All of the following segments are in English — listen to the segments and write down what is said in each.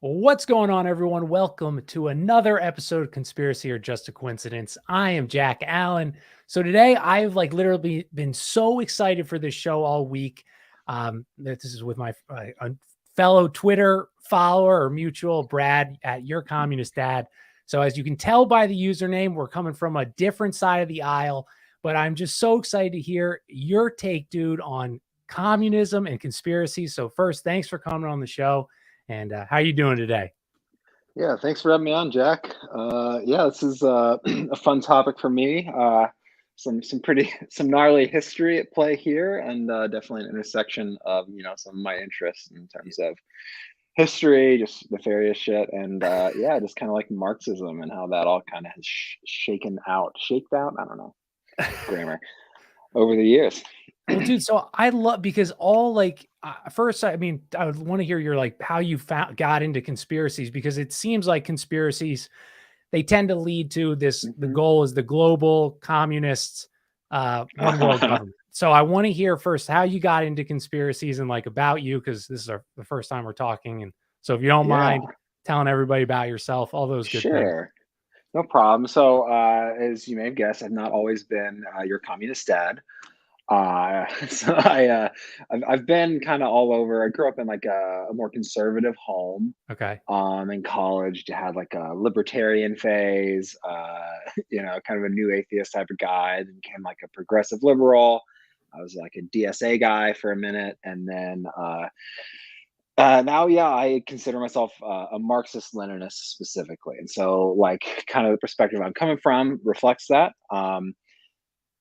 What's going on, everyone? Welcome to another episode of Conspiracy or Just a Coincidence. I am Jack Allen. So today I've literally been so excited for this show all week. This is with my fellow Twitter follower or mutual, Brad at Your Communist Dad. So as you can tell by the username, we're coming from a different side of the aisle, but I'm just so excited to hear your take, dude, on communism and conspiracy. So first, thanks for coming on the show. And how you doing today? Yeah, thanks for having me on, Jack. Yeah, this is a fun topic for me. Some gnarly history at play here, and definitely an intersection of some of my interests in terms of history, just nefarious shit, and yeah, just kind of like Marxism and how that all kind of has shaked out. I don't know grammar over the years. Well, dude, so I love because first, I mean, I would want to hear your how you got into conspiracies because it seems like conspiracies they tend to lead to this. The Mhm. goal is the global communist one world government. So I want to hear first how you got into conspiracies and about you because this is the first time we're talking. And so if you don't Yeah, mind telling everybody about yourself, all those good things. sure. No problem. So, as you may have guessed, I've not always been your communist dad. So I've been kind of all over. I grew up in like a more conservative home. Okay. In college, had like a libertarian phase. Kind of a new atheist type of guy. Then became like a progressive liberal. I was like a DSA guy for a minute, and then now, yeah, I consider myself a Marxist Leninist specifically, and so like kind of the perspective I'm coming from reflects that.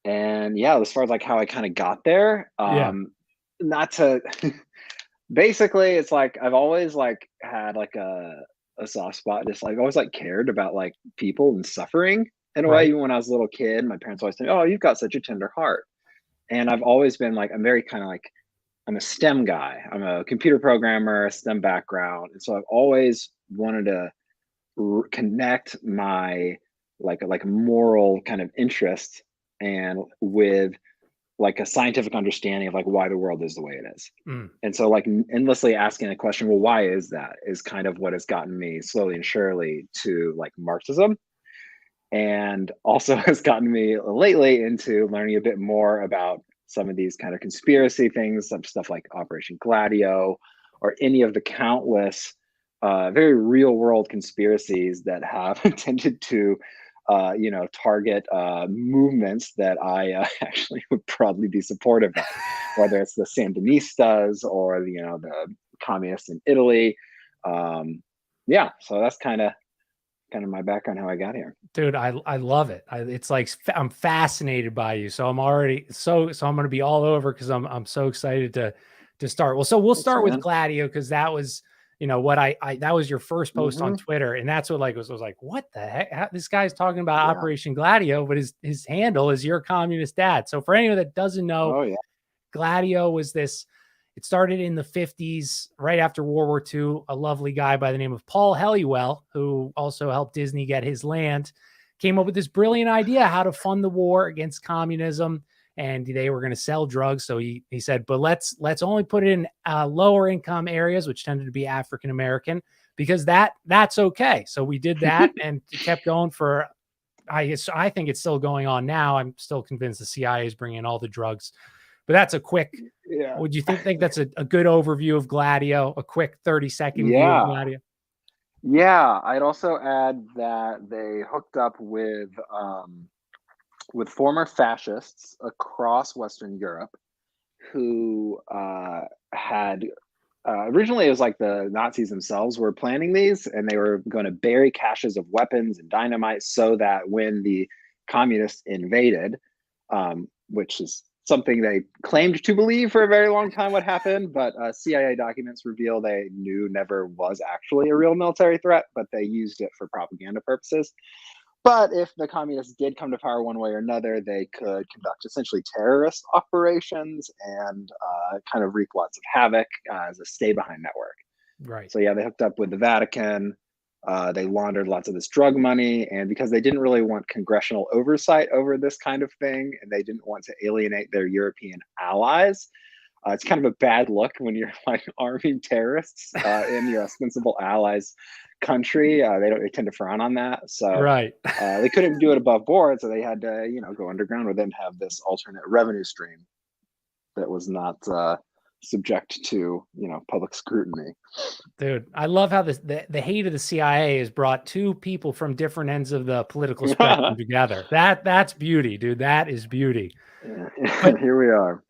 And yeah, as far as like how I kind of got there, Yeah. not to basically, it's like I've always like had like a soft spot, just like always like cared about like people and suffering in a way. Right. Even when I was a little kid, my parents always said, "Oh, you've got such a tender heart," and I've always been like, I'm very kind of like I'm a STEM guy. I'm a computer programmer, STEM background, and so I've always wanted to connect my like moral kind of interest and with like a scientific understanding of like why the world is the way it is. Mm. And so like endlessly asking a question, well, why is that, is kind of what has gotten me slowly and surely to like Marxism, and also has gotten me lately into learning a bit more about some of these kind of conspiracy things, some stuff like Operation Gladio, or any of the countless very real world conspiracies that have tended to target movements that I actually would probably be supportive of, whether it's the Sandinistas or the communists in Italy. Yeah, so that's kind of my background, how I got here. Dude, I love it. It's like I'm fascinated by you. So I'm already so I'm going to be all over because I'm so excited to start. Well, so we'll Thanks, start with man. Gladio because that was what I that was your first post on Hmm. Twitter, and that's what was like, what the heck? This guy's talking about Yeah. Operation Gladio, but his handle is Your Communist Dad. So for anyone that doesn't know, Oh yeah. Gladio was it started in the 50s, right after World War II. A lovely guy by the name of Paul Helliwell, who also helped Disney get his land, came up with this brilliant idea how to fund the war against communism. And they were going to sell drugs. So he said, but let's only put it in lower income areas, which tended to be African American, because that's okay. So we did that and it kept going for I think it's still going on now. I'm still convinced the CIA is bringing in all the drugs. But that's a quick. Yeah. Would you think that's a good overview of Gladio? A quick 30-second view of Yeah. Gladio? Yeah. I'd also add that they hooked up with former fascists across Western Europe who had originally it was like the Nazis themselves were planning these, and they were going to bury caches of weapons and dynamite so that when the communists invaded, which is something they claimed to believe for a very long time what happened, but CIA documents reveal they knew never was actually a real military threat, but they used it for propaganda purposes. But if the communists did come to power one way or another, they could conduct essentially terrorist operations and kind of wreak lots of havoc as a stay behind network. Right. So, yeah, they hooked up with the Vatican. They laundered lots of this drug money. And because they didn't really want congressional oversight over this kind of thing, and they didn't want to alienate their European allies, It's kind of a bad look when you're like arming terrorists in your ostensible allies' country. They tend to frown on that. So Right. they couldn't do it above board, so they had to, go underground with them, have this alternate revenue stream that was not subject to, public scrutiny. Dude, I love how the hate of the CIA has brought two people from different ends of the political spectrum together. That's beauty, dude. That is beauty. But Here we are.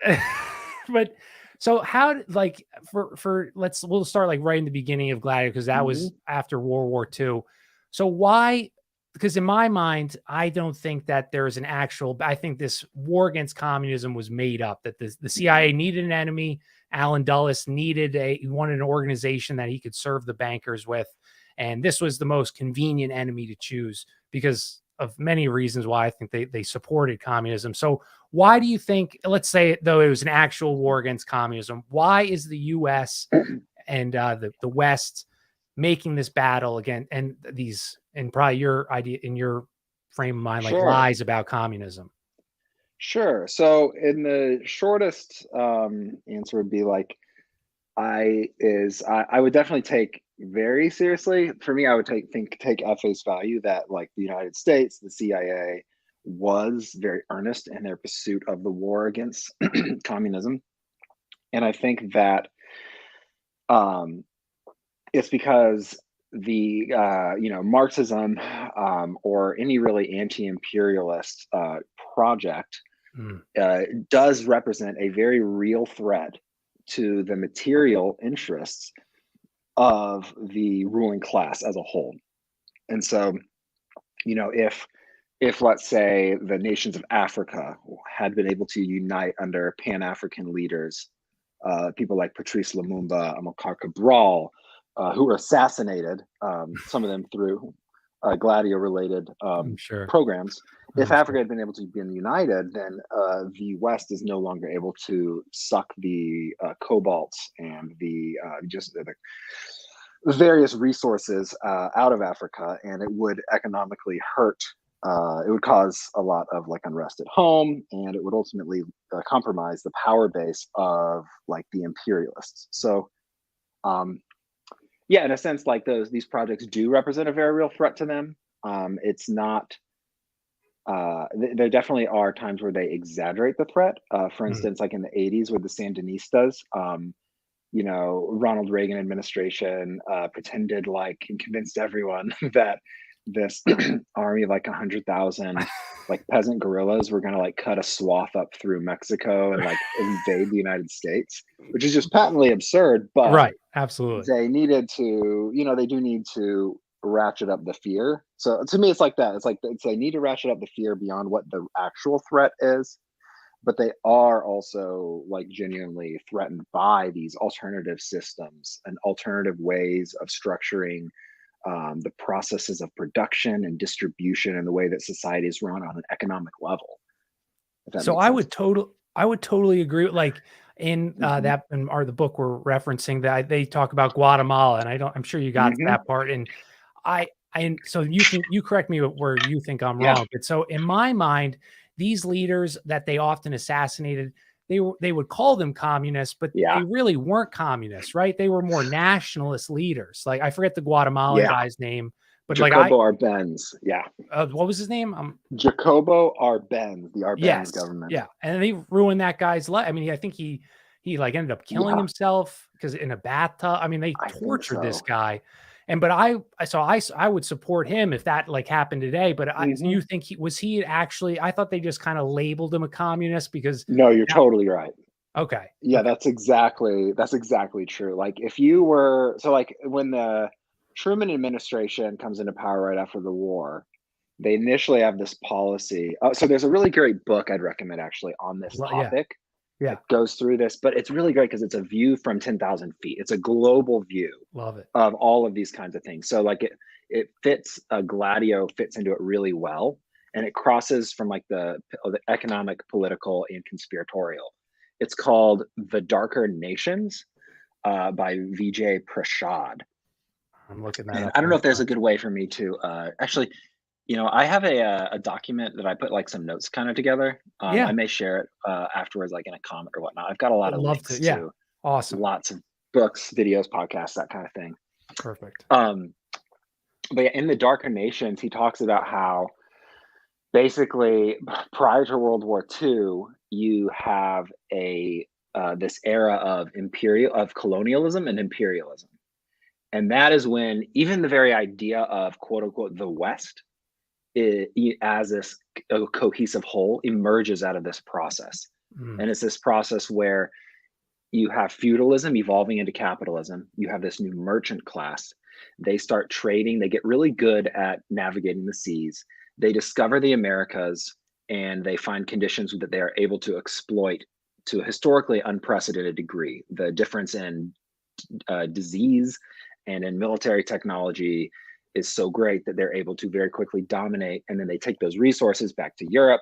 but so like we'll start like right in the beginning of Gladiator because that Hmm. was after World War II. So why? Because in my mind, I don't think that there's an actual. I think this war against communism was made up. That the CIA needed an enemy. Alan Dulles he wanted an organization that he could serve the bankers with, and this was the most convenient enemy to choose because of many reasons why I think they supported communism. So why do you think, let's say, though it was an actual war against communism, why is the U.S. and the West making this battle again and these, and probably your idea in your frame of mind, like Sure. lies about communism? Sure. So in the shortest answer would be like I would definitely take very seriously. For me, I would take at face value that like the United States, the CIA was very earnest in their pursuit of the war against communism. And I think that um it's because the Marxism or any really anti-imperialist project Mm, does represent a very real threat to the material interests of the ruling class as a whole. And so, if let's say the nations of Africa had been able to unite under Pan-African leaders, people like Patrice Lumumba, Amilcar Cabral, who were assassinated, some of them through Gladio-related I'm sure. programs. If I'm sure. Africa had been able to be united, then the West is no longer able to suck the cobalt and the various resources out of Africa, and it would economically hurt. It would cause a lot of like unrest at home, and it would ultimately compromise the power base of like the imperialists. So, yeah, in a sense, like these projects do represent a very real threat to them. It's not. There definitely are times where they exaggerate the threat. For Mm. instance, like in the '80s with the Sandinistas, Ronald Reagan administration pretended like and convinced everyone that this army of like 100,000 like peasant guerrillas were going to like cut a swath up through Mexico and like invade the United States, which is just patently absurd. But Right. Absolutely. they needed to, they do need to ratchet up the fear. So to me, it's like that. They need to ratchet up the fear beyond what the actual threat is, but they are also like genuinely threatened by these alternative systems and alternative ways of structuring the processes of production and distribution and the way that society is run on an economic level. If that So makes sense. I would totally agree. Like in Hmm. that in the book we're referencing that they talk about Guatemala, and I'm sure you got to Hmm. that part. And I and so you correct me where you think I'm Yeah. wrong. But so in my mind, these leaders that they often assassinated, they would call them communists, but Yeah. they really weren't communists, right? They were more nationalist leaders. Like I forget the Guatemalan Yeah. guy's name, but like Jacobo Arbenz. Yeah. what was his name? Jacobo Arbenz, the Arbenz Yes, government. yeah, and they ruined that guy's life. I mean, I think he like ended up killing Yeah. himself because in a bathtub. I mean, they I think tortured this so. guy, and but I would support him if that like happened today. But Hmm. you think he actually? I thought they just kind of labeled him a communist because No, you're that, totally right. okay, Yeah, okay, that's exactly true. Like if you were so like when the Truman administration comes into power right after the war, they initially have this policy. So there's a really great book I'd recommend actually on this Yeah, topic yeah, that goes through this, but it's really great because it's a view from 10,000 feet. It's a global view love it. of all of these kinds of things. So like it fits Gladio fits into it really well, and it crosses from like the economic, political, and conspiratorial. It's called The Darker Nations by Vijay Prashad. I'm looking that And up I don't know right if there's now. a good way for me to actually. I have a document that I put like some notes kind of together. I Yeah, may share it afterwards, like in a comment or whatnot. I've got a lot would of love links to. Yeah, to awesome, lots of books, videos, podcasts, that kind of thing. perfect. Um, but yeah, in the Darker Nations, he talks about how basically prior to World War II, you have a this era of colonialism and imperialism, and that is when even the very idea of quote unquote the West as this cohesive whole emerges out of this process. Mm, And it's this process where you have feudalism evolving into capitalism. You have this new merchant class. They start trading. They get really good at navigating the seas. They discover the Americas and they find conditions that they are able to exploit to a historically unprecedented degree. The difference in disease and in military technology is so great that they're able to very quickly dominate. And then they take those resources back to Europe.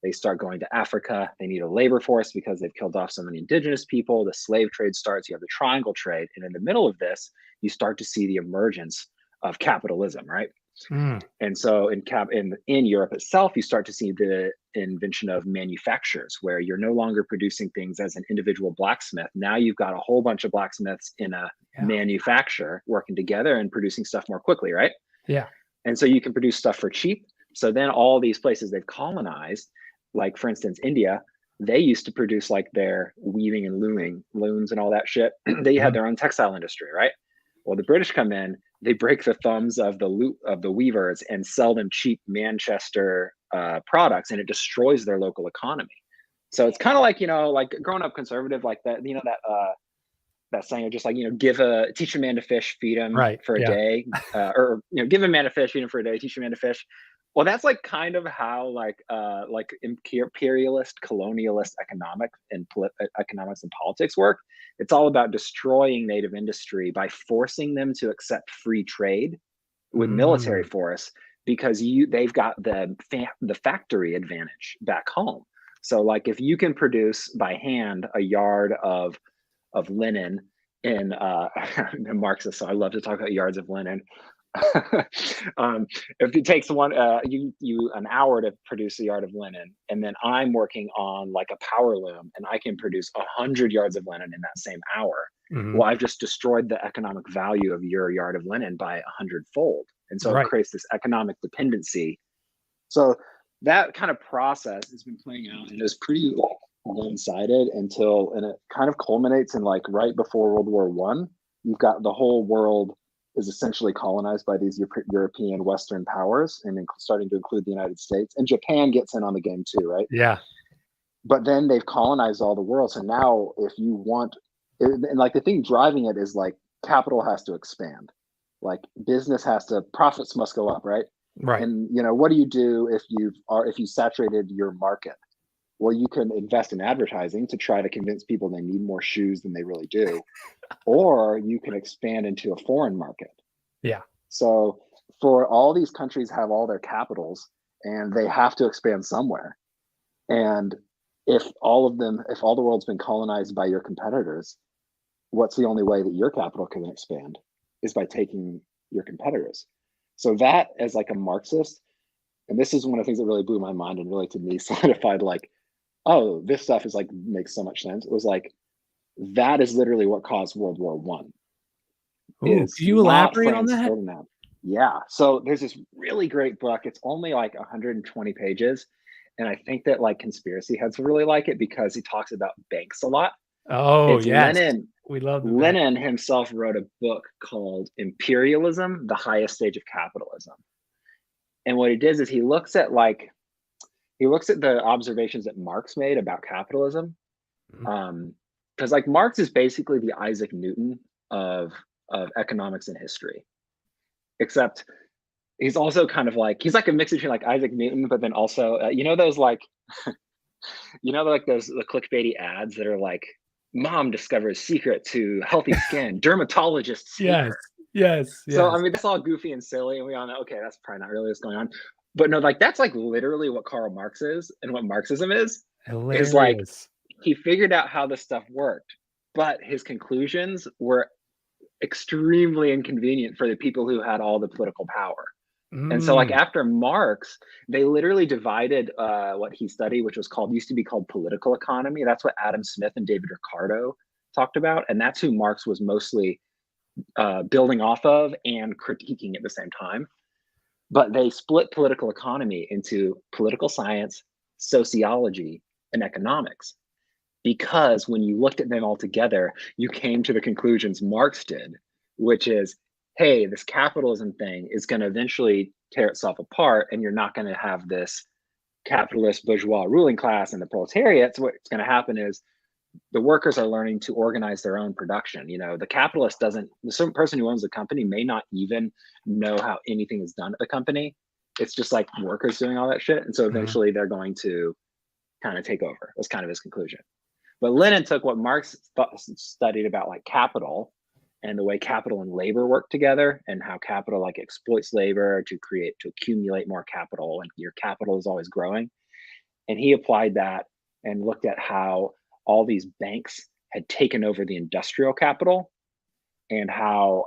They start going to Africa. They need a labor force because they've killed off so many indigenous people. The slave trade starts. You have the triangle trade. And in the middle of this, you start to see the emergence of capitalism, right? mm, And so in Europe itself, you start to see the invention of manufacturers where you're no longer producing things as an individual blacksmith. Now you've got a whole bunch of blacksmiths in a yeah, manufacturer working together and producing stuff more quickly, right? yeah. And so you can produce stuff for cheap. So then all these places they've colonized, like for instance, India, they used to produce like their weaving and looms and all that shit. They had Mhm. their own textile industry, right? Well, the British come in, they break the thumbs of the weavers and sell them cheap Manchester products, and it destroys their local economy. So it's kind of like like growing up conservative, like that. That saying of just like teach a man to fish, feed him Right. for a Yeah. day, or give a man a fish, feed him for a day, teach a man to fish. Well, that's like kind of how like imperialist, colonialist economics and politics work. It's all about destroying native industry by forcing them to accept free trade with military Mm, force because they've got the factory advantage back home. So like if you can produce by hand a yard of linen in Marxist, so I love to talk about yards of linen. If it takes you an hour to produce a yard of linen, and then I'm working on like a power loom, and I can produce 100 yards of linen in that same hour. mhm. Well, I've just destroyed the economic value of your yard of linen by 100-fold, and so it Right. creates this economic dependency. So that kind of process has been playing out, and it's pretty like one-sided and it kind of culminates in like right before World War One. You've got the whole world is essentially colonized by these European Western powers, and starting to include the United States, and Japan gets in on the game too, right? Yeah. But then they've colonized all the world, so now if you want, and like the thing driving it is like capital has to expand, like business has to, profits must go up, right? Right. And what do you do if you saturated your market? Well, you can invest in advertising to try to convince people they need more shoes than they really do, or you can expand into a foreign market. Yeah. So for all these countries have all their capitals and they have to expand somewhere. And if all the world's been colonized by your competitors, what's the only way that your capital can expand is by taking your competitors. So that as like a Marxist, and this is one of the things that really blew my mind and really to me solidified like, oh, this stuff is like makes so much sense. It was like that is literally what caused World War One. Ooh, Is could you not elaborate on France that? holding out. Yeah. So there's this really great book. It's only like 120 pages. And I think that like conspiracy heads really like it because he talks about banks a lot. Oh, It's yes. Lenin. We love the bank. Lenin himself wrote a book called Imperialism, the Highest Stage of Capitalism. And what he does is he looks at the observations that Marx made about capitalism. Mhm. Because like Marx is basically the Isaac Newton of economics and history, except he's also kind of like he's like a mix between like Isaac Newton, but then also those like like those the clickbaity ads that are like mom discovers secret to healthy skin, dermatologists hate Yes. her. Yes. So I Yes. mean that's all goofy and silly, and we all know okay that's probably not really what's going on. But no, like that's like literally what Karl Marx is and what Marxism is like Hilarious. he figured out how this stuff worked, but his conclusions were extremely inconvenient for the people who had all the political power. And so like Mm. after Marx, they literally divided what he studied, which was called, used to be called political economy. That's what Adam Smith and David Ricardo talked about. And that's who Marx was mostly building off of and critiquing at the same time. But they split political economy into political science, sociology, and economics. Because when you looked at them all together, you came to the conclusions Marx did, which is, hey, this capitalism thing is going to eventually tear itself apart, and you're not going to have this capitalist bourgeois ruling class and the proletariat. So what's going to happen is the workers are learning to organize their own production. You know, the capitalist doesn't, the certain person who owns the company may not even know how anything is done at the company. It's just like workers doing all that shit. And so Mhm. eventually they're going to kind of take over. That's kind of his conclusion. But Lenin took what Marx studied about like capital and the way capital and labor work together, and how capital like exploits labor to create, to accumulate more capital, and your capital is always growing. And he applied that and looked at how all these banks had taken over the industrial capital, and how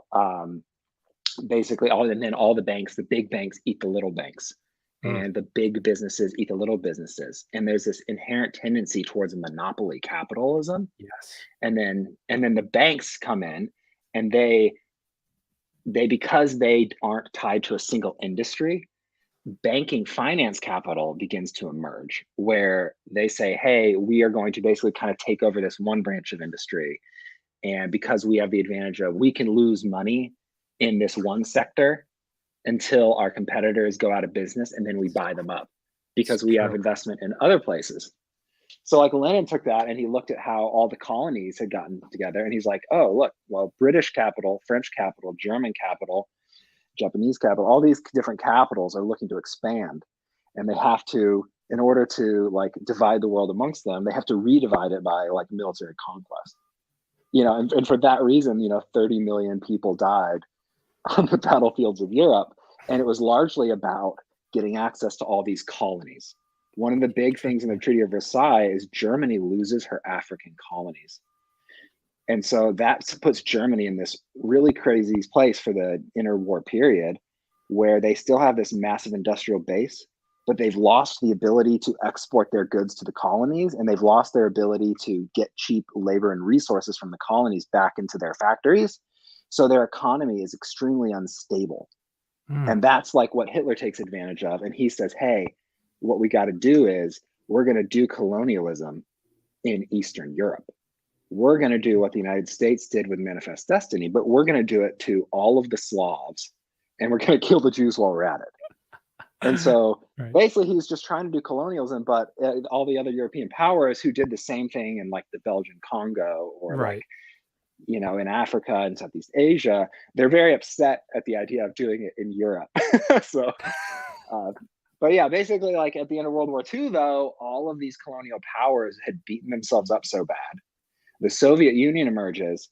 basically and then all the banks, the big banks eat the little banks, Mm. and the big businesses eat the little businesses. And there's this inherent tendency towards monopoly capitalism. Yes. And then the banks come in, and they because they aren't tied to a single industry, banking finance capital begins to emerge, where they say, hey, we are going to basically kind of take over this one branch of industry. And because we have the advantage of, we can lose money in this one sector until our competitors go out of business, and then we buy them up It's because we have true. investment in other places. So like Lenin took that and he looked at how all the colonies had gotten together, and he's like, oh, look, well, British capital, French capital, German capital, Japanese capital, all these different capitals are looking to expand, and they have to, in order to like divide the world amongst them, they have to redivide it by like military conquest. You know, and for that reason, 30 million people died on the battlefields of Europe, and it was largely about getting access to all these colonies. One of the big things in the Treaty of Versailles is Germany loses her African colonies. And so that puts Germany in this really crazy place for the interwar period, where they still have this massive industrial base, but they've lost the ability to export their goods to the colonies, and they've lost their ability to get cheap labor and resources from the colonies back into their factories. So their economy is extremely unstable. Mm. And that's like what Hitler takes advantage of. And he says, hey, what we got to do is we're going to do colonialism in Eastern Europe. We're going to do what the United States did with Manifest Destiny, but we're going to do it to all of the Slavs, and we're going to kill the Jews while we're at it. And so Right. basically he was just trying to do colonialism, but all the other European powers who did the same thing in like the Belgian Congo, or like, Right. in Africa and Southeast Asia, they're very upset at the idea of doing it in Europe. So, uh, but yeah, basically, like at the end of World War II, though, all of these colonial powers had beaten themselves up so bad. The Soviet Union emerges,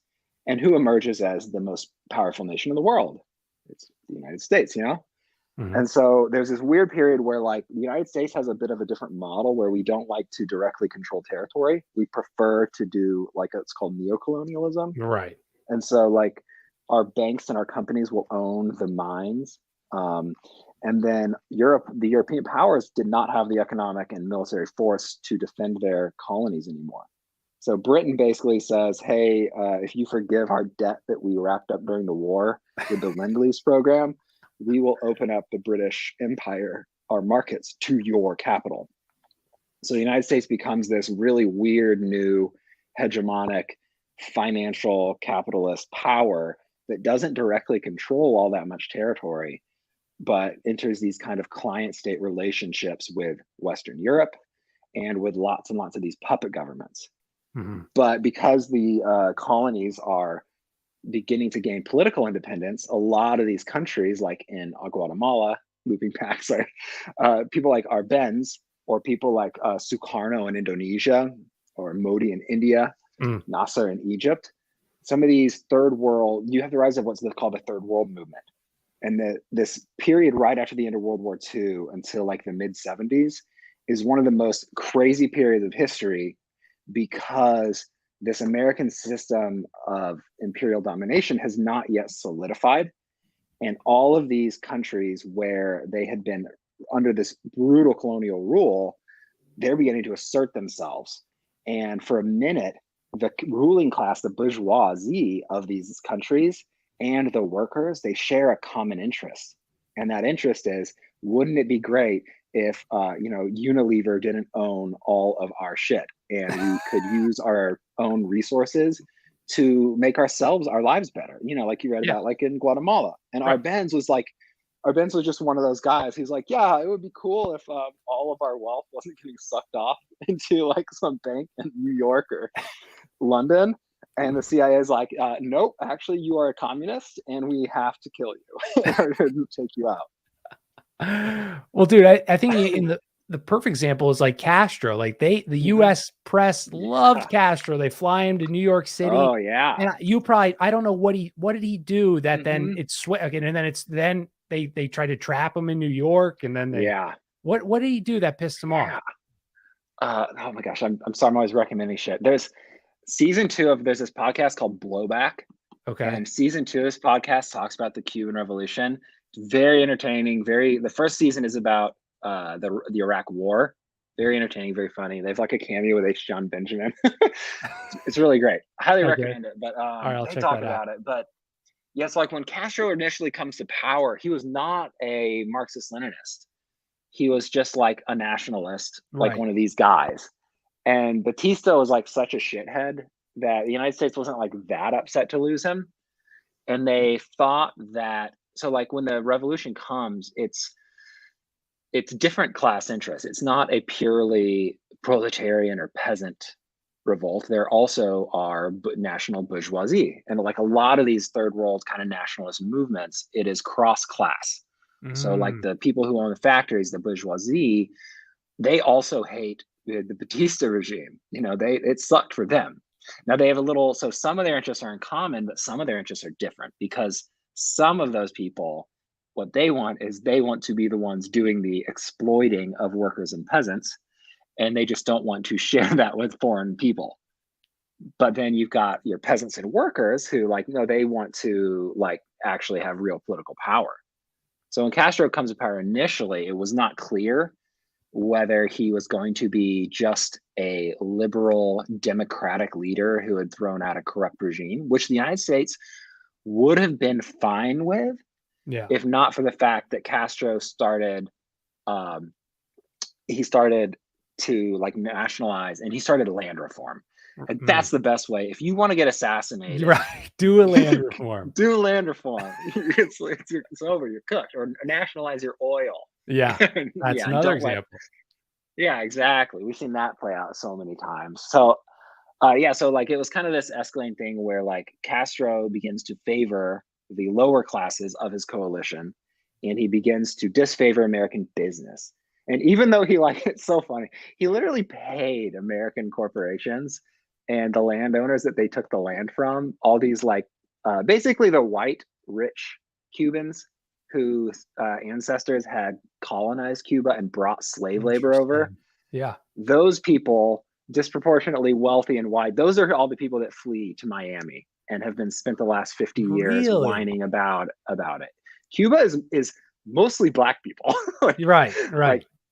and who emerges as the most powerful nation in the world? It's the United States, Mhm. And so there's this weird period where like the United States has a bit of a different model, where we don't like to directly control territory. We prefer to do like it's called neocolonialism. Right. And so like our banks and our companies will own the mines. And then the European powers did not have the economic and military force to defend their colonies anymore. So Britain basically says, hey, if you forgive our debt that we racked up during the war with the Lend-Lease program, we will open up the British Empire, our markets, to your capital. So the United States becomes this really weird new hegemonic financial capitalist power that doesn't directly control all that much territory, but enters these kind of client state relationships with Western Europe and with lots and lots of these puppet governments. Mhm. But because the colonies are beginning to gain political independence, a lot of these countries, like in Guatemala, moving back, sorry, people like Arbenz, or people like Sukarno in Indonesia, or Modi in India, Mm. Nasser in Egypt, some of these third world, you have the rise of what's called the third world movement. And this period right after the end of World War II until like the mid 70s is one of the most crazy periods of history, because this American system of imperial domination has not yet solidified. And all of these countries where they had been under this brutal colonial rule, they're beginning to assert themselves. And for a minute, the ruling class, the bourgeoisie of these countries and the workers, they share a common interest. And that interest is, wouldn't it be great if Unilever didn't own all of our shit and we could use our own resources to make our lives better, like you read Yeah. about, like in Guatemala. And Right. Arbenz was just one of those guys. He's like, yeah, it would be cool if all of our wealth wasn't getting sucked off into like some bank in New York or London. And the CIA is like, nope, actually, you are a communist and we have to kill you in order to take you out. Well, dude, I think in the perfect example is like Castro. Like the U.S. press loved Castro. They fly him to New York City. Oh yeah. And I don't know what did he do that then it's again, and then they try to trap him in New York, and then what did he do that pissed him off? Oh my gosh, I'm sorry, I'm always recommending shit. There's season 2 of there's this podcast called Blowback. Okay. And season 2 of this podcast talks about the Cuban Revolution. It's very entertaining. The first season is about the Iraq War. Very entertaining, very funny. They have like a cameo with H. John Benjamin. It's really great. I highly recommend it. But right, they talk about it. But yes, like when Castro initially comes to power, he was not a Marxist-Leninist. He was just like a nationalist, like one of these guys. And Batista was like such a shithead that the United States wasn't like that upset to lose him. And they thought that, so like when the revolution comes, it's different class interests. It's not a purely proletarian or peasant revolt. There also are national bourgeoisie. And like a lot of these third world kind of nationalist movements, it is cross class. So like the people who own the factories, the bourgeoisie, they also hate the Batista regime. It sucked for them. Now they have so some of their interests are in common, but some of their interests are different, because some of those people, what they want is they want to be the ones doing the exploiting of workers and peasants, and they just don't want to share that with foreign people. But then you've got your peasants and workers who they want to actually have real political power. So when Castro comes to power initially, it was not clear whether he was going to be just a liberal democratic leader who had thrown out a corrupt regime, which the United States would have been fine with, if not for the fact that Castro started to nationalize, and he started land reform. And that's the best way. If you want to get assassinated, do a land reform. Do land reform. It's over. You're cooked. Or nationalize your oil. Yeah, that's another example. Yeah, exactly. We've seen that play out so many times. So, so it was kind of this escalating thing where Castro begins to favor the lower classes of his coalition, and he begins to disfavor American business. And even though it's so funny, he literally paid American corporations and the landowners that they took the land from, all these basically the white rich Cubans whose ancestors had colonized Cuba and brought slave labor over. Yeah. Those people, disproportionately wealthy and white, those are all the people that flee to Miami and have been spent the last 50 years whining about it. Cuba is mostly black people. Right.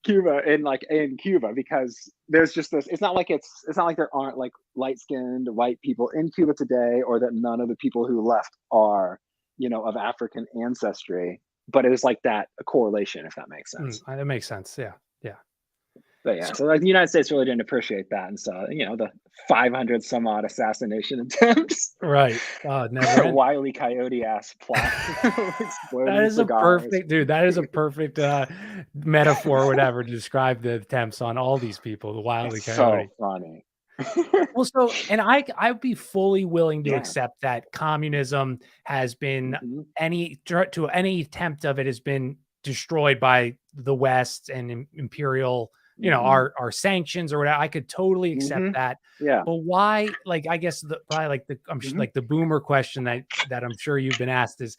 Cuba in Cuba, because there's just this, it's not like there aren't light-skinned white people in Cuba today, or that none of the people who left are of African ancestry, but it is that a correlation, if that makes sense. That makes sense. Yeah. But so the United States really didn't appreciate that, and so the 500 some odd assassination attempts. Right. Never. Wile E. Coyote ass plot. That is perfect, dude. That is a perfect metaphor, or whatever, to describe the attempts on all these people. The Wile E. Coyote. So funny. Well, and I'd be fully willing to accept that communism has been any attempt of it has been destroyed by the West and imperial, our sanctions or whatever. I could totally accept that. Yeah. But why? I guess the boomer question that I'm sure you've been asked is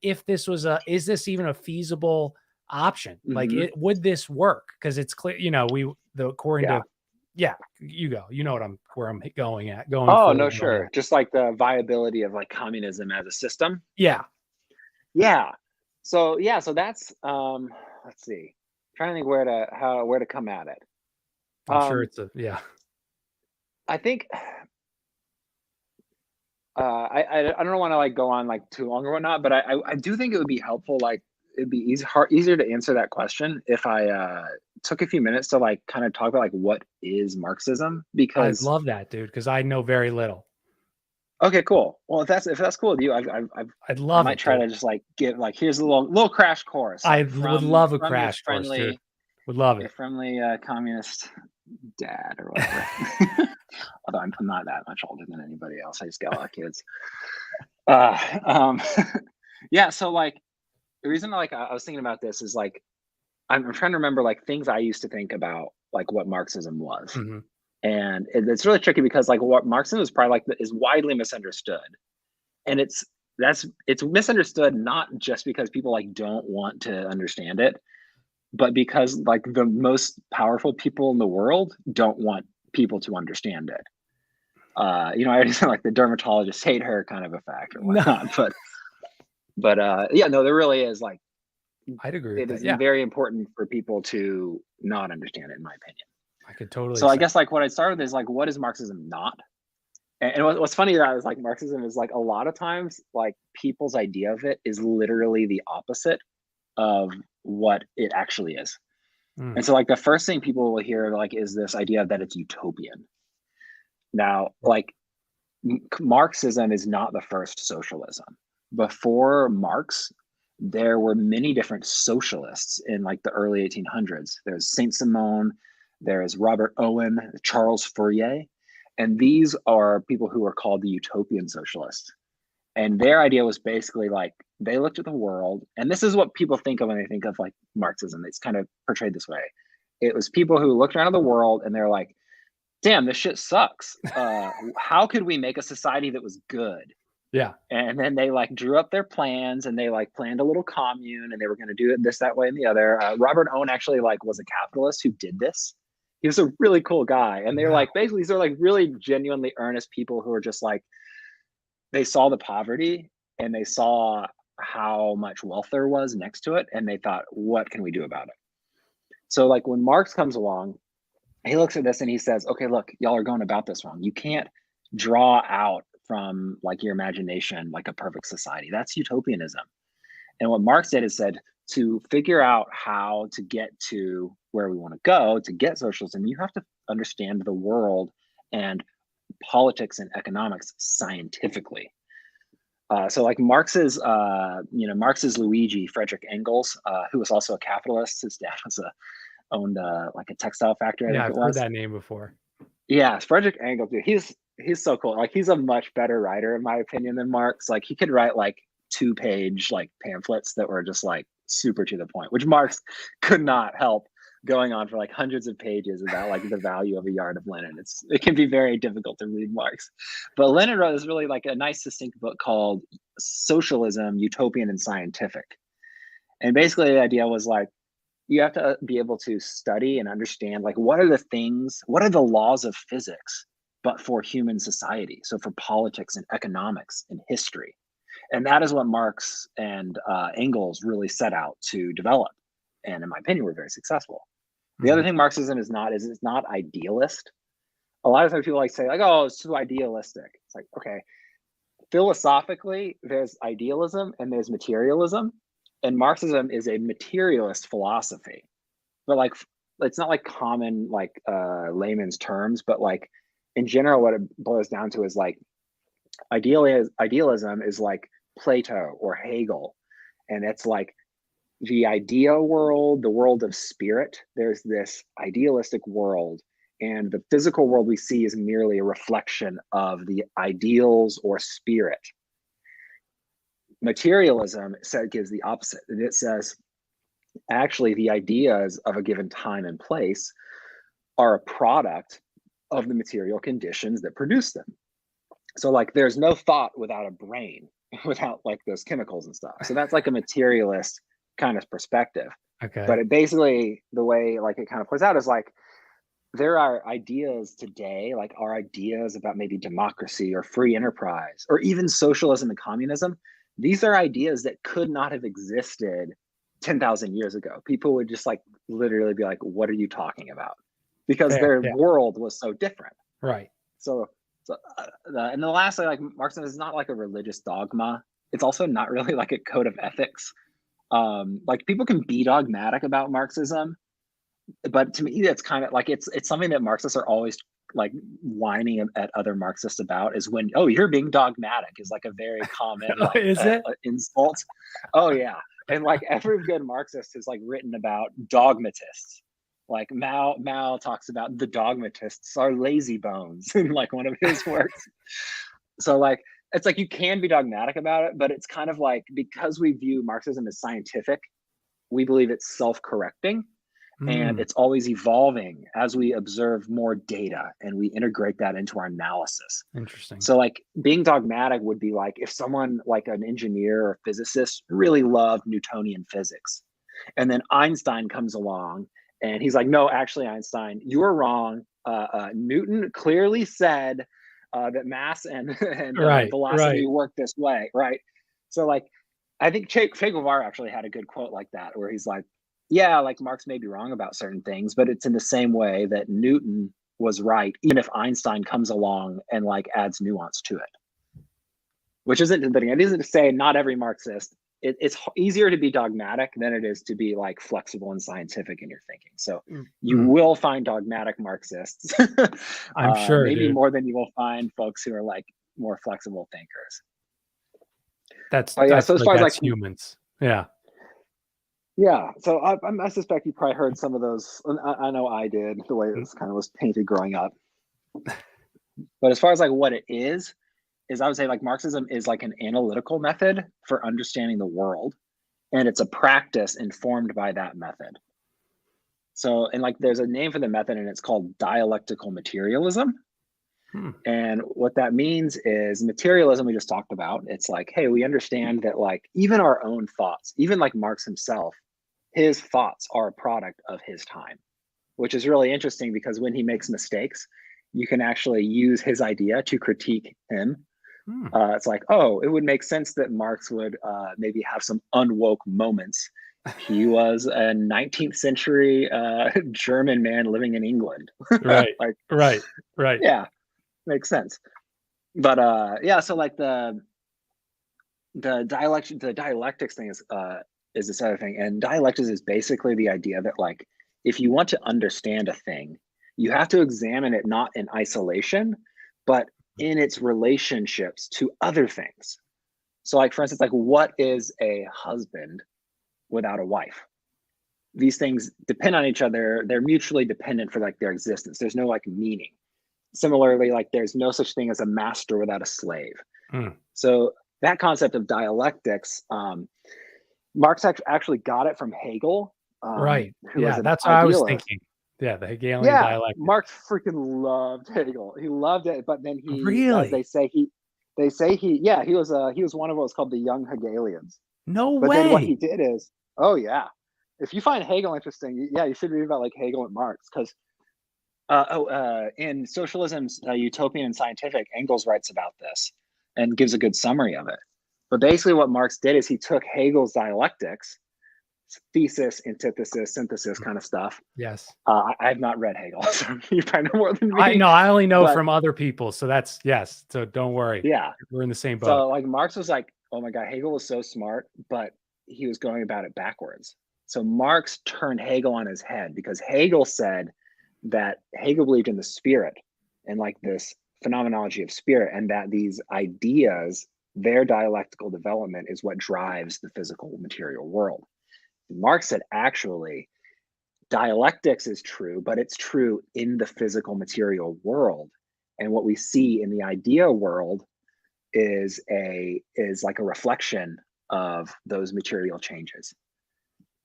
if this was is this even a feasible option? Would this work? Because it's clear, according to. Yeah, you go. You know where I'm going at. Oh, no, sure. Just the viability of communism as a system. Yeah. Yeah. So that's let's see. Trying to think where to come at it. I'm sure Um it's a yeah. I think I don't want to like go on like too long or whatnot, but I do think it would be helpful, like it'd be easier to answer that question if I took a few minutes to like kind of talk about like what is Marxism, I because love that, dude, because I know very little. okay, cool. Well, if that's cool with you, I'd I love might it, try dude. to just like give like here's a little crash course I like would love a from crash course, dude. Would love your it. friendly communist dad or whatever. Although I'm not that much older than anybody else. I just got a lot of kids. Uh, um, yeah. So like the reason like I was thinking about this is like I'm trying to remember like things I used to think about like what Marxism was, Mhm. and it's really tricky because like what Marxism is probably like is widely misunderstood, and it's misunderstood not just because people like don't want to understand it, but because like the most powerful people in the world don't want people to understand it. I already said like the dermatologists hate her kind of effect or No, whatnot, but yeah, no, there really is like I'd agree with it that. is Yeah, very important for people to not understand it, in my opinion. I could totally So I say. guess like what I started with is like what is Marxism not? And what's funny about it is like Marxism is like a lot of times like people's idea of it is literally the opposite of what it actually is. Mm. And so like the first thing people will hear like is this idea that it's utopian. Now, like Marxism is not the first socialism. Before Marx, there were many different socialists in like the early 1800s. There's Saint Simon, there's Robert Owen, Charles Fourier, and these are people who are called the utopian socialists. And their idea was basically like they looked at the world, and this is what people think of when they think of like Marxism. It's kind of portrayed this way. It was people who looked around at the world and they're like, damn, this shit sucks. How could we make a society that was good? Yeah. And then they like drew up their plans and they like planned a little commune and they were going to do it this, that way, and the other. Robert Owen actually like was a capitalist who did this. He was a really cool guy. And they're Wow. like, basically, these are like really genuinely earnest people who are just like, they saw the poverty and they saw how much wealth there was next to it. And they thought, what can we do about it? So like when Marx comes along, he looks at this and he says, okay, look, y'all are going about this wrong. You can't draw out from like your imagination like a perfect society. That's utopianism. And what Marx did is said to figure out how to get to where we want to go to get socialism, you have to understand the world and politics and economics scientifically. So like Marx's Luigi Frederick Engels, who was also a capitalist. His dad was owned like a textile factory, I Yeah, think I've it heard was. that name before. Yeah, Frederick Engels, dude, he's so cool. Like he's a much better writer in my opinion than Marx. Like he could write like 2-page like pamphlets that were just like super to the point, which Marx could not help going on for like hundreds of pages about like the value of a yard of linen. It can be very difficult to read Marx. But Lenin wrote this really like a nice succinct book called Socialism, Utopian and Scientific. And basically the idea was like you have to be able to study and understand like what are the laws of physics but for human society, so for politics and economics and history. And that is what Marx and Engels really set out to develop, and in my opinion were very successful. The other Mhm. thing Marxism is not is it's not idealist. A lot of times people like say like, oh, it's too idealistic. It's like, okay, philosophically there's idealism and there's materialism, and Marxism is a materialist philosophy, but like it's not like common like layman's terms, but like in general what it boils down to is like idealism is like Plato or Hegel, and it's like the idea world, the world of spirit. There's this idealistic world, and the physical world we see is merely a reflection of the ideals or spirit. Materialism gives the opposite. It says actually the ideas of a given time and place are a product of the material conditions that produce them. So like there's no thought without a brain, without like those chemicals and stuff. So that's like a materialist kind of perspective. But Okay. it basically the way like it kind of plays out is like there are ideas today, like our ideas about maybe democracy or free enterprise or even socialism and communism. these are ideas that could not have existed 10,000 years ago. People would just like literally be like, what are you talking about? Because Fair. their Yeah. world was so different. Right. So, and the last, like Marxism is not like a religious dogma. It's also not really like a code of ethics. Like people can be dogmatic about Marxism, but to me, it's kind of like it's something that Marxists are always like whining at other Marxists about is when, oh, you're being dogmatic is like a very common like Is it? insult. Oh yeah, and like every good Marxist has like written about dogmatists. Like Mao talks about the dogmatists are lazy bones in like one of his works. So like it's like you can be dogmatic about it, but it's kind of like because we view Marxism as scientific, we believe it's self-correcting and Mm, it's always evolving as we observe more data and we integrate that into our analysis. interesting. So like being dogmatic would be like if someone like an engineer or physicist really loved Newtonian physics and then Einstein comes along and he's like, no, actually Einstein, you're wrong. Newton clearly said that mass and Right. velocity Right. work this way, right? So like I think Che Guevara actually had a good quote like that where he's like, yeah, like Marx may be wrong about certain things, but it's in the same way that Newton was right, even if Einstein comes along and like adds nuance to it. Which isn't the thing. It isn't to say not every Marxist. It's easier to be dogmatic than it is to be like flexible and scientific in your thinking. So you Mm, will find dogmatic Marxists, I'm sure, maybe dude. more than you will find folks who are like more flexible thinkers. That's Oh yeah. that's So as like far as like that's humans. Yeah. yeah, so I suspect you probably heard some of those. I know I did the way it Mm, was kind of was painted growing up. But as far as like what it is I would say like Marxism is like an analytical method for understanding the world, and it's a practice informed by that method. So, and like there's a name for the method, and it's called dialectical materialism. hmm. And what that means is materialism we just talked about. It's like, hey, we understand that like even our own thoughts, even like Marx himself, his thoughts are a product of his time, which is really interesting because when he makes mistakes, you can actually use his idea to critique him. Hmm. It's like, oh, it would make sense that Marx would maybe have some unwoke moments. He was a 19th century German man living in England. Right. Like, Right. Right. yeah, makes sense. But yeah, so like the dialectics thing is this other thing, and dialectics is basically the idea that like if you want to understand a thing, you have to examine it not in isolation, but in its relationships to other things. So, like for instance, like what is a husband without a wife? These things depend on each other. They're mutually dependent for like their existence. There's no like meaning. Similarly, like there's no such thing as a master without a slave. Hmm. So that concept of dialectics, Marx actually got it from Hegel, Right. who was Yeah. an That's what I was idealist. thinking. Yeah. The Hegelian Yeah, dialectic. Marx freaking loved Hegel. He loved it, but then he, as Really? they say yeah, he was one of what's called the young Hegelians. No But then what way. he did is, oh yeah, if you find Hegel interesting, yeah, you should read about like Hegel and Marx because in Socialism's Utopian and Scientific, Engels writes about this and gives a good summary of it. But basically, what Marx did is he took Hegel's dialectics, thesis, antithesis, synthesis kind of stuff. Yes. I have not read Hegel, so you probably know more than I me. know. I only know But from other people. So that's yes. So don't worry. yeah, We're in the same boat. so like Marx was like, oh my God, Hegel was so smart, but he was going about it backwards. So Marx turned Hegel on his head because Hegel said that Hegel believed in the spirit and like this phenomenology of spirit, and that these ideas, their dialectical development is what drives the physical material world. Marx said, actually, dialectics is true, but it's true in the physical material world. And what we see in the idea world is like a reflection of those material changes,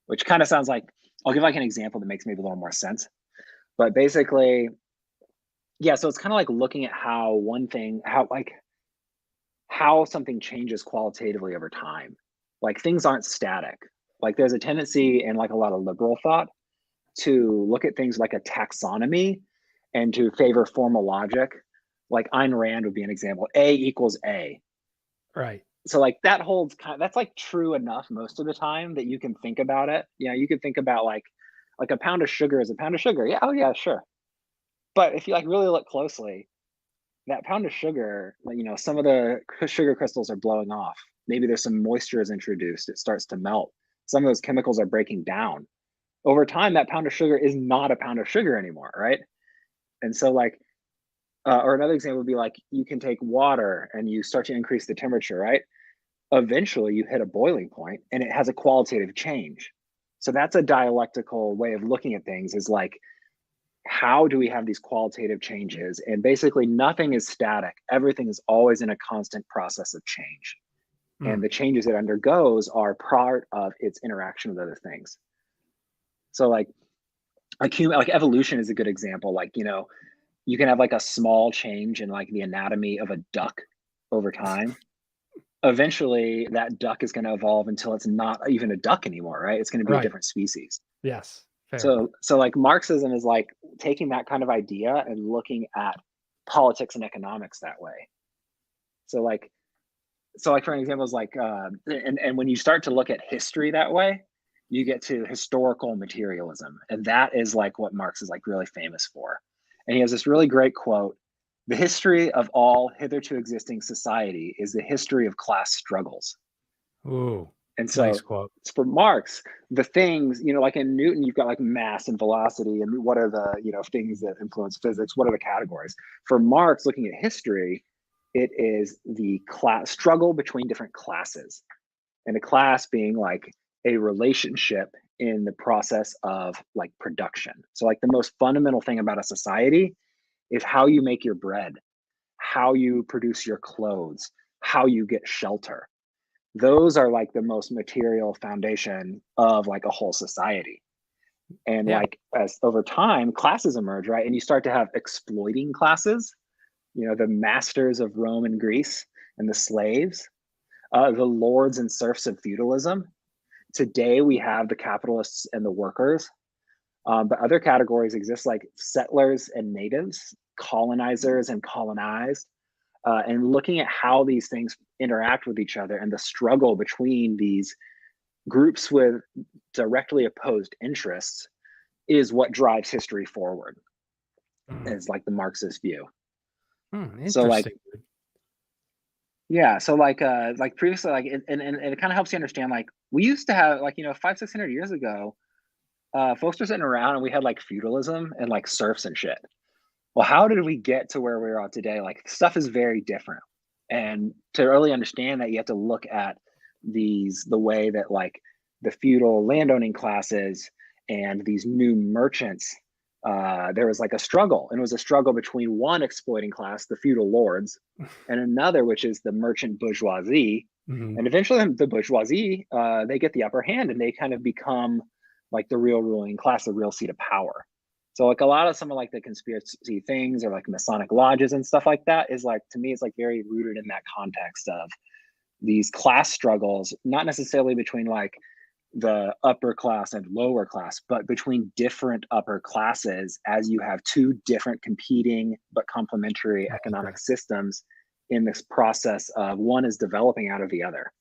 which kind of sounds like, I'll give like an example that makes maybe a little more sense. But basically, yeah, so it's kind of like looking at how one thing, how something changes qualitatively over time. Like things aren't static. Like there's a tendency in like a lot of liberal thought to look at things like a taxonomy and to favor formal logic. Like Ayn Rand would be an example. A equals A. Right. so like that holds that's like true enough most of the time that you can think about it. You know, you could think about like a pound of sugar is a pound of sugar. Yeah, oh yeah, sure. But if you like really look closely, that pound of sugar, like, you know, some of the sugar crystals are blowing off. Maybe there's some moisture is introduced. It starts to melt. Some of those chemicals are breaking down. Over time, that pound of sugar is not a pound of sugar anymore, right? And so, like, or another example would be like you can take water and you start to increase the temperature, right? Eventually, you hit a boiling point and it has a qualitative change. So that's a dialectical way of looking at things. Is like, how do we have these qualitative changes? And basically, nothing is static. Everything is always in a constant process of change. And the changes it undergoes are part of its interaction with other things. So, like evolution is a good example. Like, you know, you can have like a small change in like the anatomy of a duck over time. Eventually, that duck is going to evolve until it's not even a duck anymore, right? It's going to be a Right. different species. Yes. Fair. So like Marxism is like taking that kind of idea and looking at politics and economics that way. So like for an example is like and when you start to look at history that way, you get to historical materialism, and that is like what Marx is like really famous for. And he has this really great quote: "The history of all hitherto existing society is the history of class struggles." Ooh, And nice so quote. for Marx, the things, you know, like in Newton, you've got like mass and velocity, and what are the, you know, things that influence physics? What are the categories? For Marx, looking at history, it is the class struggle between different classes, and a class being like a relationship in the process of like production. So like the most fundamental thing about a society is how you make your bread, how you produce your clothes, how you get shelter. Those are like the most material foundation of like a whole society. And Yeah. like as over time classes emerge, right, and you start to have exploiting classes, you know, the masters of Rome and Greece and the slaves, the lords and serfs of feudalism. Today we have the capitalists and the workers, but other categories exist like settlers and natives, colonizers and colonized, and looking at how these things interact with each other and the struggle between these groups with directly opposed interests is what drives history forward, is like the Marxist view. So like, Interesting. yeah, so like previously, like and it kind of helps you understand, like we used to have like, you know, 500-600 years ago, folks were sitting around and we had like feudalism and like serfs and shit. Well, how did we get to where we are today? Like stuff is very different. And to really understand that, you have to look at the way that like the feudal landowning classes and these new merchants, there was like a struggle, and it was a struggle between one exploiting class, the feudal lords, and another, which is the merchant bourgeoisie. Mhm. And eventually the bourgeoisie, they get the upper hand and they kind of become like the real ruling class, the real seat of power. So like a lot of some of like the conspiracy things or like Masonic lodges and stuff like that is like, to me, it's like very rooted in that context of these class struggles, not necessarily between like the upper class and lower class, but between different upper classes, as you have two different competing but complementary Okay. economic systems in this process of one is developing out of the other.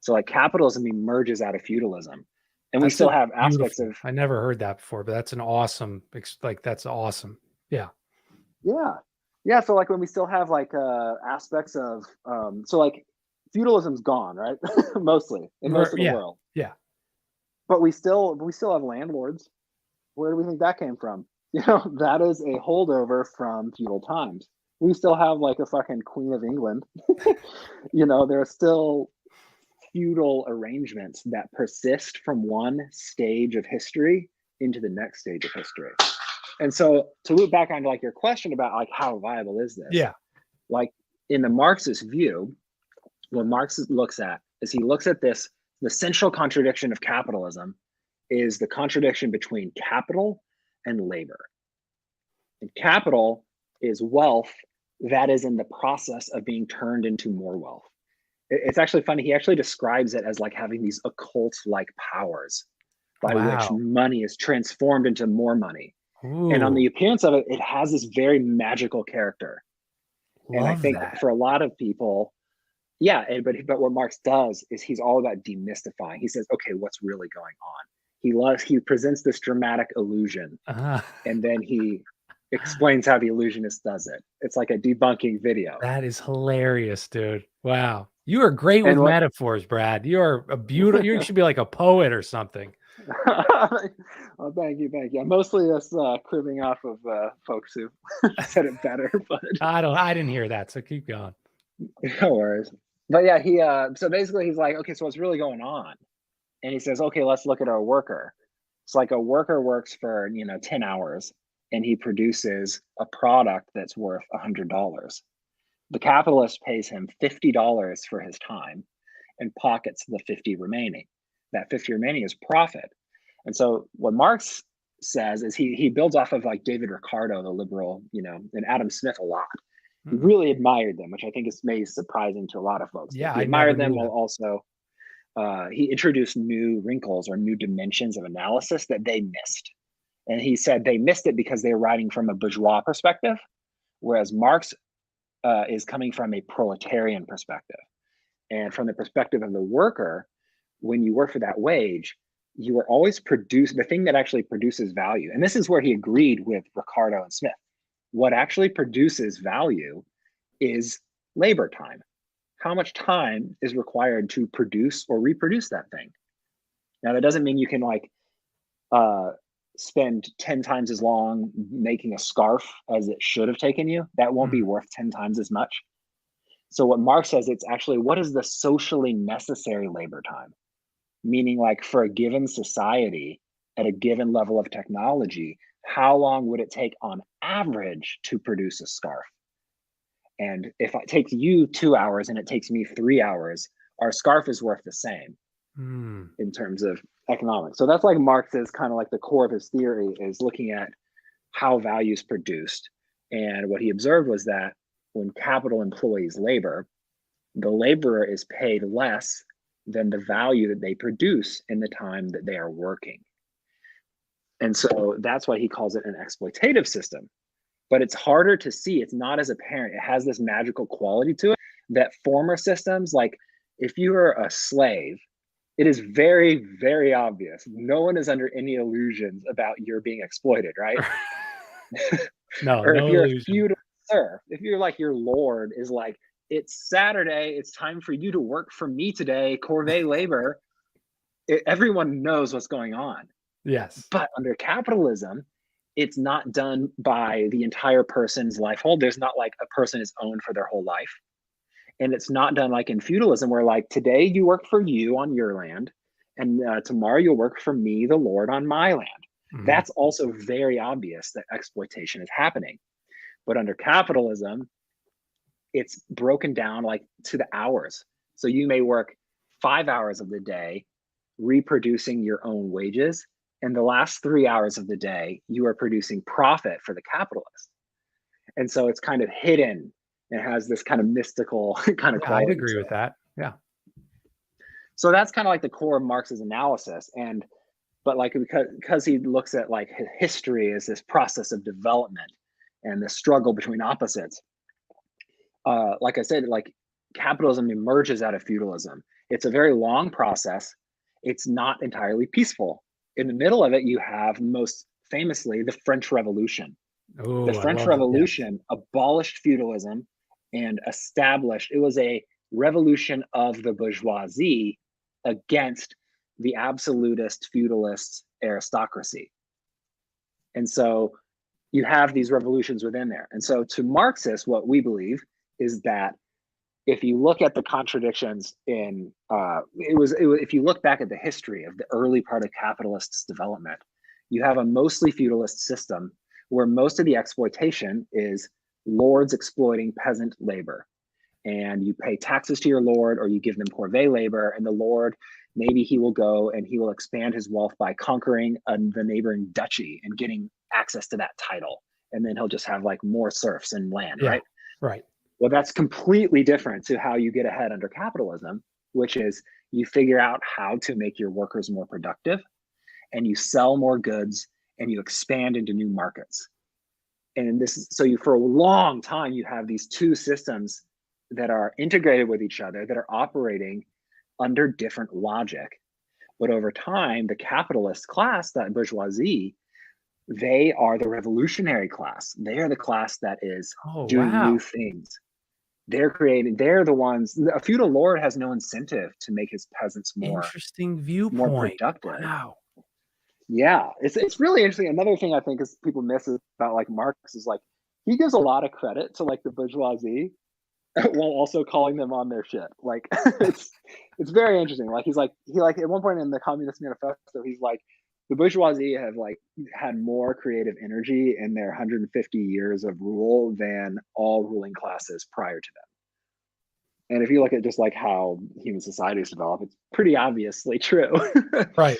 So like capitalism emerges out of feudalism, and we That's still a have aspects beautiful. of, I never heard that before, but that's an awesome, like that's awesome. Yeah. yeah, yeah. So like when we still have like aspects of so like feudalism's gone, right? Mostly in most of the Yeah. world, Yeah. but we still have landlords. Where do we think that came from? You know, that is a holdover from feudal times. We still have like a fucking Queen of England. You know, there are still feudal arrangements that persist from one stage of history into the next stage of history. And so to loop back onto like your question about like how viable is this? Yeah. Like in the Marxist view, what Marx looks at is he looks at this, the central contradiction of capitalism is the contradiction between capital and labor. And capital is wealth that is in the process of being turned into more wealth. It's actually funny. He actually describes it as like having these occult like powers by which Wow. money is transformed into more money. And on the Ooh, appearance of it, it has this very magical character. And I love think that. for a lot of people, Yeah, but what Marx does is he's all about demystifying. He says, okay, what's really going on? He presents this dramatic illusion, Uh, and then he explains how the illusionist does it. It's like a debunking video. that is hilarious, dude. Wow. You are great with And what metaphors, Brad. You are a beautiful, you should be like a poet or something. oh, thank you, thank you. I'm mostly just cribbing off of folks who said it better, but I didn't hear that, so keep going. no worries. But yeah, he so basically he's like, okay, so what's really going on? And he says, okay, let's look at our worker. It's like a worker works for 10 hours and he produces a product that's worth $100. The capitalist pays him $50 for his time and pockets the 50 remaining. That 50 remaining is profit. And so what Marx says is he builds off of like David Ricardo, the liberal, and Adam Smith a lot. He Mm. really admired them, which I think is maybe surprising to a lot of folks. But Yeah, he I never admired them knew while that. also he introduced new wrinkles or new dimensions of analysis that they missed. And he said they missed it because they were writing from a bourgeois perspective, whereas Marx is coming from a proletarian perspective. And from the perspective of the worker, when you work for that wage, you are always the thing that actually produces value. And this is where he agreed with Ricardo and Smith. What actually produces value is labor time. How much time is required to produce or reproduce that thing? Now, that doesn't mean you can uh, spend 10 times as long making a scarf as it should have taken you. That won't be Mm. worth 10 times as much. So what Marx says, it's actually what is the socially necessary labor time? Meaning like for a given society at a given level of technology, how long would it take on average to produce a scarf? And if it takes you 2 hours and it takes me 3 hours, our scarf is worth the same Mm. in terms of economics. So that's like Marx's kind of like the core of his theory is looking at how value is produced. And what he observed was that when capital employs labor, the laborer is paid less than the value that they produce in the time that they are working. And so that's why he calls it an exploitative system. But it's harder to see. It's not as apparent. It has this magical quality to it that former systems, like if you are a slave, it is very, very obvious. No one is under any illusions about you're being exploited, right? No, Or if no you're a illusion. feudal serf, if you're like your lord is like, it's Saturday, it's time for you to work for me today, corvée labor. Everyone knows what's going on. Yes. But under capitalism, it's not done by the entire person's life hold. There's not like a person is owned for their whole life. And it's not done like in feudalism, where like today you work for you on your land, and tomorrow you'll work for me, the Lord, on my land. Mhm. That's also very obvious that exploitation is happening. But under capitalism, it's broken down like to the hours. So you may work 5 hours of the day reproducing your own wages. And the last 3 hours of the day, you are producing profit for the capitalist. And so it's kind of hidden. It has this kind of mystical kind of Yeah, I'd quality agree to with it. that. Yeah. So that's kind of like the core of Marx's analysis. And but like because he looks at like history as this process of development and the struggle between opposites, like I said, like capitalism emerges out of feudalism. It's a very long process. It's not entirely peaceful. In the middle of it, you have most famously the French Revolution. The Oh, I French love it. Yes. Revolution abolished feudalism and established, it was a revolution of the bourgeoisie against the absolutist feudalist aristocracy. And so you have these revolutions within there. And so to Marxists, what we believe is that if you look at the contradictions in if you look back at the history of the early part of capitalists development, you have a mostly feudalist system where most of the exploitation is lords exploiting peasant labor, and you pay taxes to your lord or you give them corvée labor, and the lord, maybe he will go and he will expand his wealth by conquering the neighboring duchy and getting access to that title, and then he'll just have like more serfs and land, Yeah. right? Right. Well, that's completely different to how you get ahead under capitalism, which is you figure out how to make your workers more productive and you sell more goods and you expand into new markets. And this, so you, for a long time, you have these two systems that are integrated with each other, that are operating under different logic. But over time, the capitalist class, that bourgeoisie, they are the revolutionary class. They are the class that is Oh, doing new wow. things. They're the ones. A feudal lord has no incentive to make his peasants Interesting more viewpoint. productive. Wow. Yeah, it's really interesting. Another thing I think is people miss about like Marx is like he gives a lot of credit to like the bourgeoisie while also calling them on their shit. Like it's very interesting. Like he like at one point in the Communist Manifesto, he's like the bourgeoisie have like had more creative energy in their 150 years of rule than all ruling classes prior to them. And if you look at just like how human societies develop, it's pretty obviously true. Right.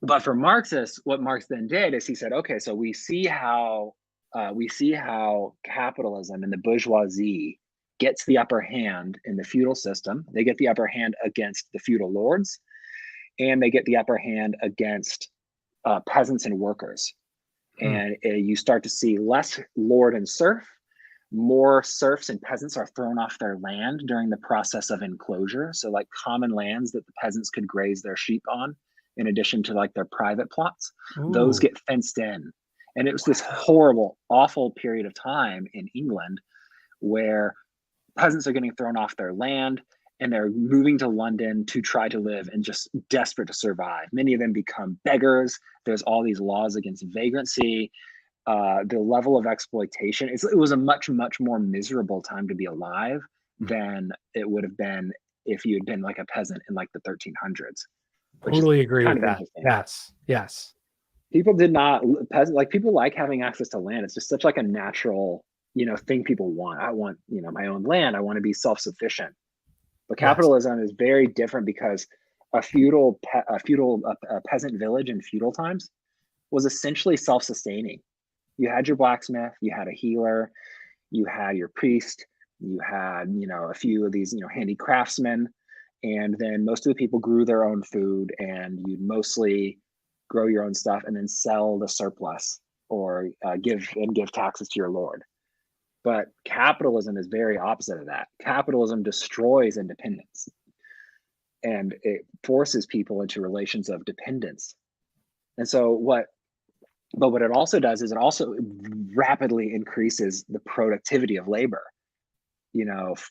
But for Marxists, what Marx then did is he said, okay, so we see how capitalism and the bourgeoisie gets the upper hand in the feudal system. They get the upper hand against the feudal lords, and they get the upper hand against peasants and workers. Hmm. And you start to see less lord and serf. More serfs and peasants are thrown off their land during the process of enclosure. So, like common lands that the peasants could graze their sheep on, in addition to like their private plots, those Ooh. get fenced in. And it was this Wow. horrible, awful period of time in England where peasants are getting thrown off their land and they're moving to London to try to live and just desperate to survive. Many of them become beggars. There's all these laws against vagrancy. The level of exploitation, it was a much, much more miserable time to be alive than it would have been if you had been like a peasant in like the 1300s, which is Totally agree kind with of that. interesting. Yes. Yes. People did not peasant like people like having access to land. It's just such like a natural, thing people want. I want, my own land. I want to be self-sufficient. But Yes. capitalism is very different because a peasant village in feudal times was essentially self-sustaining. You had your blacksmith, you had a healer, you had your priest, you had, a few of these, handy craftsmen, and then most of the people grew their own food, and you'd mostly grow your own stuff and then sell the surplus or give taxes to your lord. But capitalism is very opposite of that. Capitalism destroys independence and it forces people into relations of dependence. And so what it also does is it also rapidly increases the productivity of labor.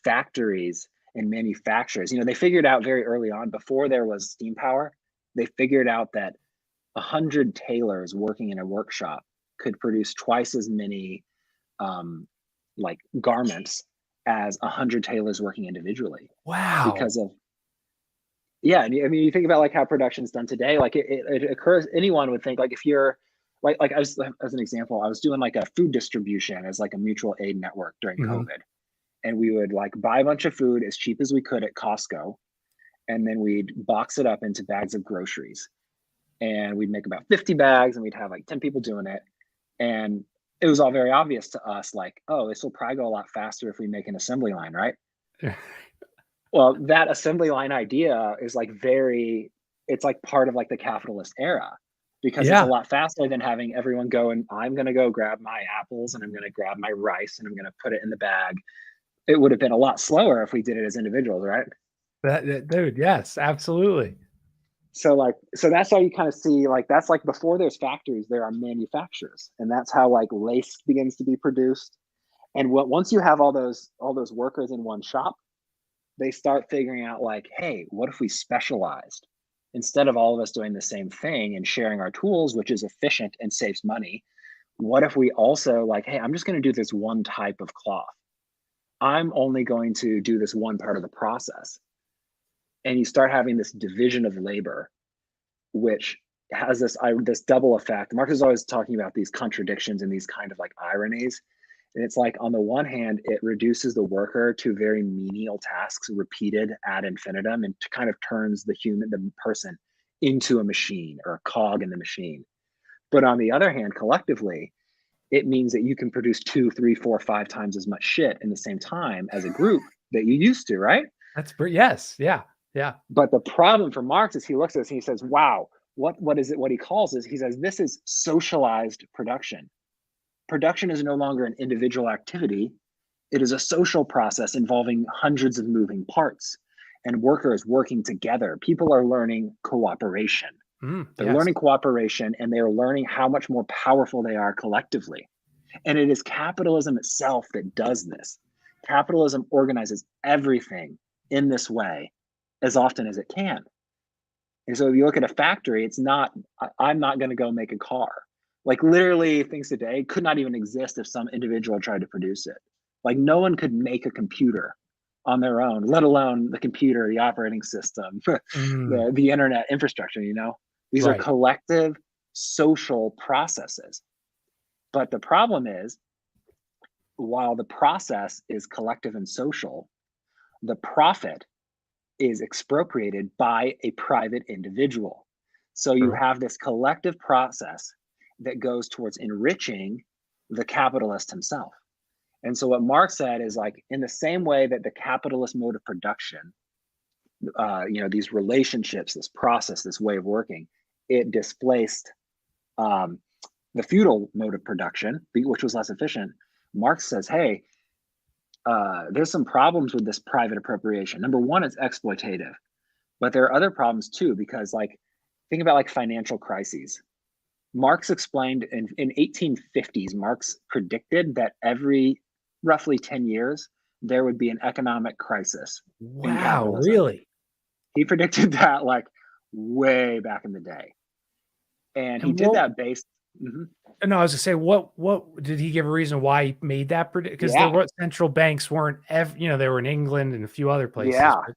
Factories and manufacturers, they figured out very early on, before there was steam power, they figured out that 100 tailors working in a workshop could produce twice as many like garments as 100 tailors working individually Wow. because of yeah. And I mean, you think about like how production is done today, like it occurs, anyone would think like if you're like I was, as an example, I was doing like a food distribution as like a mutual aid network during Hmm. COVID, and we would like buy a bunch of food as cheap as we could at Costco, and then we'd box it up into bags of groceries, and we'd make about 50 bags, and we'd have like 10 people doing it. And it was all very obvious to us, like, oh, this will probably go a lot faster if we make an assembly line, right? Well, that assembly line idea is like it's like part of like the capitalist era, because it's a Yeah. lot faster than having everyone go and I'm going to go grab my apples and I'm going to grab my rice and I'm going to put it in the bag. It would have been a lot slower if we did it as individuals, right? Dude, yes, absolutely. So that's how you kind of see, like, that's like before there's factories, there are manufacturers, and that's how like lace begins to be produced. And once you have all those workers in one shop, they start figuring out like, hey, what if we specialized? Instead of all of us doing the same thing and sharing our tools, which is efficient and saves money, what if we also like, hey, I'm just going to do this one type of cloth. I'm only going to do this one part of the process. And you start having this division of labor, which has this double effect. Marx is always talking about these contradictions and these kind of like ironies. And it's like, on the one hand, it reduces the worker to very menial tasks repeated ad infinitum, and kind of turns the person into a machine or a cog in the machine. But on the other hand, collectively, it means that you can produce 2, 3, 4, 5 times as much shit in the same time as a group that you used to, right? Yes. Yeah. Yeah. But the problem for Marx is he looks at this and he says, wow, what is it? What he calls is, he says, this is socialized production. Production is no longer an individual activity. It is a social process involving hundreds of moving parts and workers working together. People are learning cooperation. They're Yes. learning cooperation, and they're learning how much more powerful they are collectively. And it is capitalism itself that does this. Capitalism organizes everything in this way as often as it can. And so if you look at a factory, it's not, I'm not going to go make a car. Like literally things today could not even exist if some individual tried to produce it. Like no one could make a computer on their own, let alone the computer, the operating system, the internet infrastructure, you know? These are Right. collective social processes. But the problem is, while the process is collective and social, the profit is expropriated by a private individual. So you True. have this collective process that goes towards enriching the capitalist himself. And so what Marx said is like, in the same way that the capitalist mode of production, these relationships, this process, this way of working, it displaced the feudal mode of production, which was less efficient. Marx says, hey, there's some problems with this private appropriation. Number one, it's exploitative, but there are other problems too, because like, think about like financial crises. Marx explained in 1850s, Marx predicted that every roughly 10 years, there would be an economic crisis in Wow, capitalism. really? He predicted that like way back in the day. And he And did what that based. no, I was gonna say, what did he give a reason why he made that prediction? Because there Yeah, were central banks weren't they were in England and a few other places, yeah. but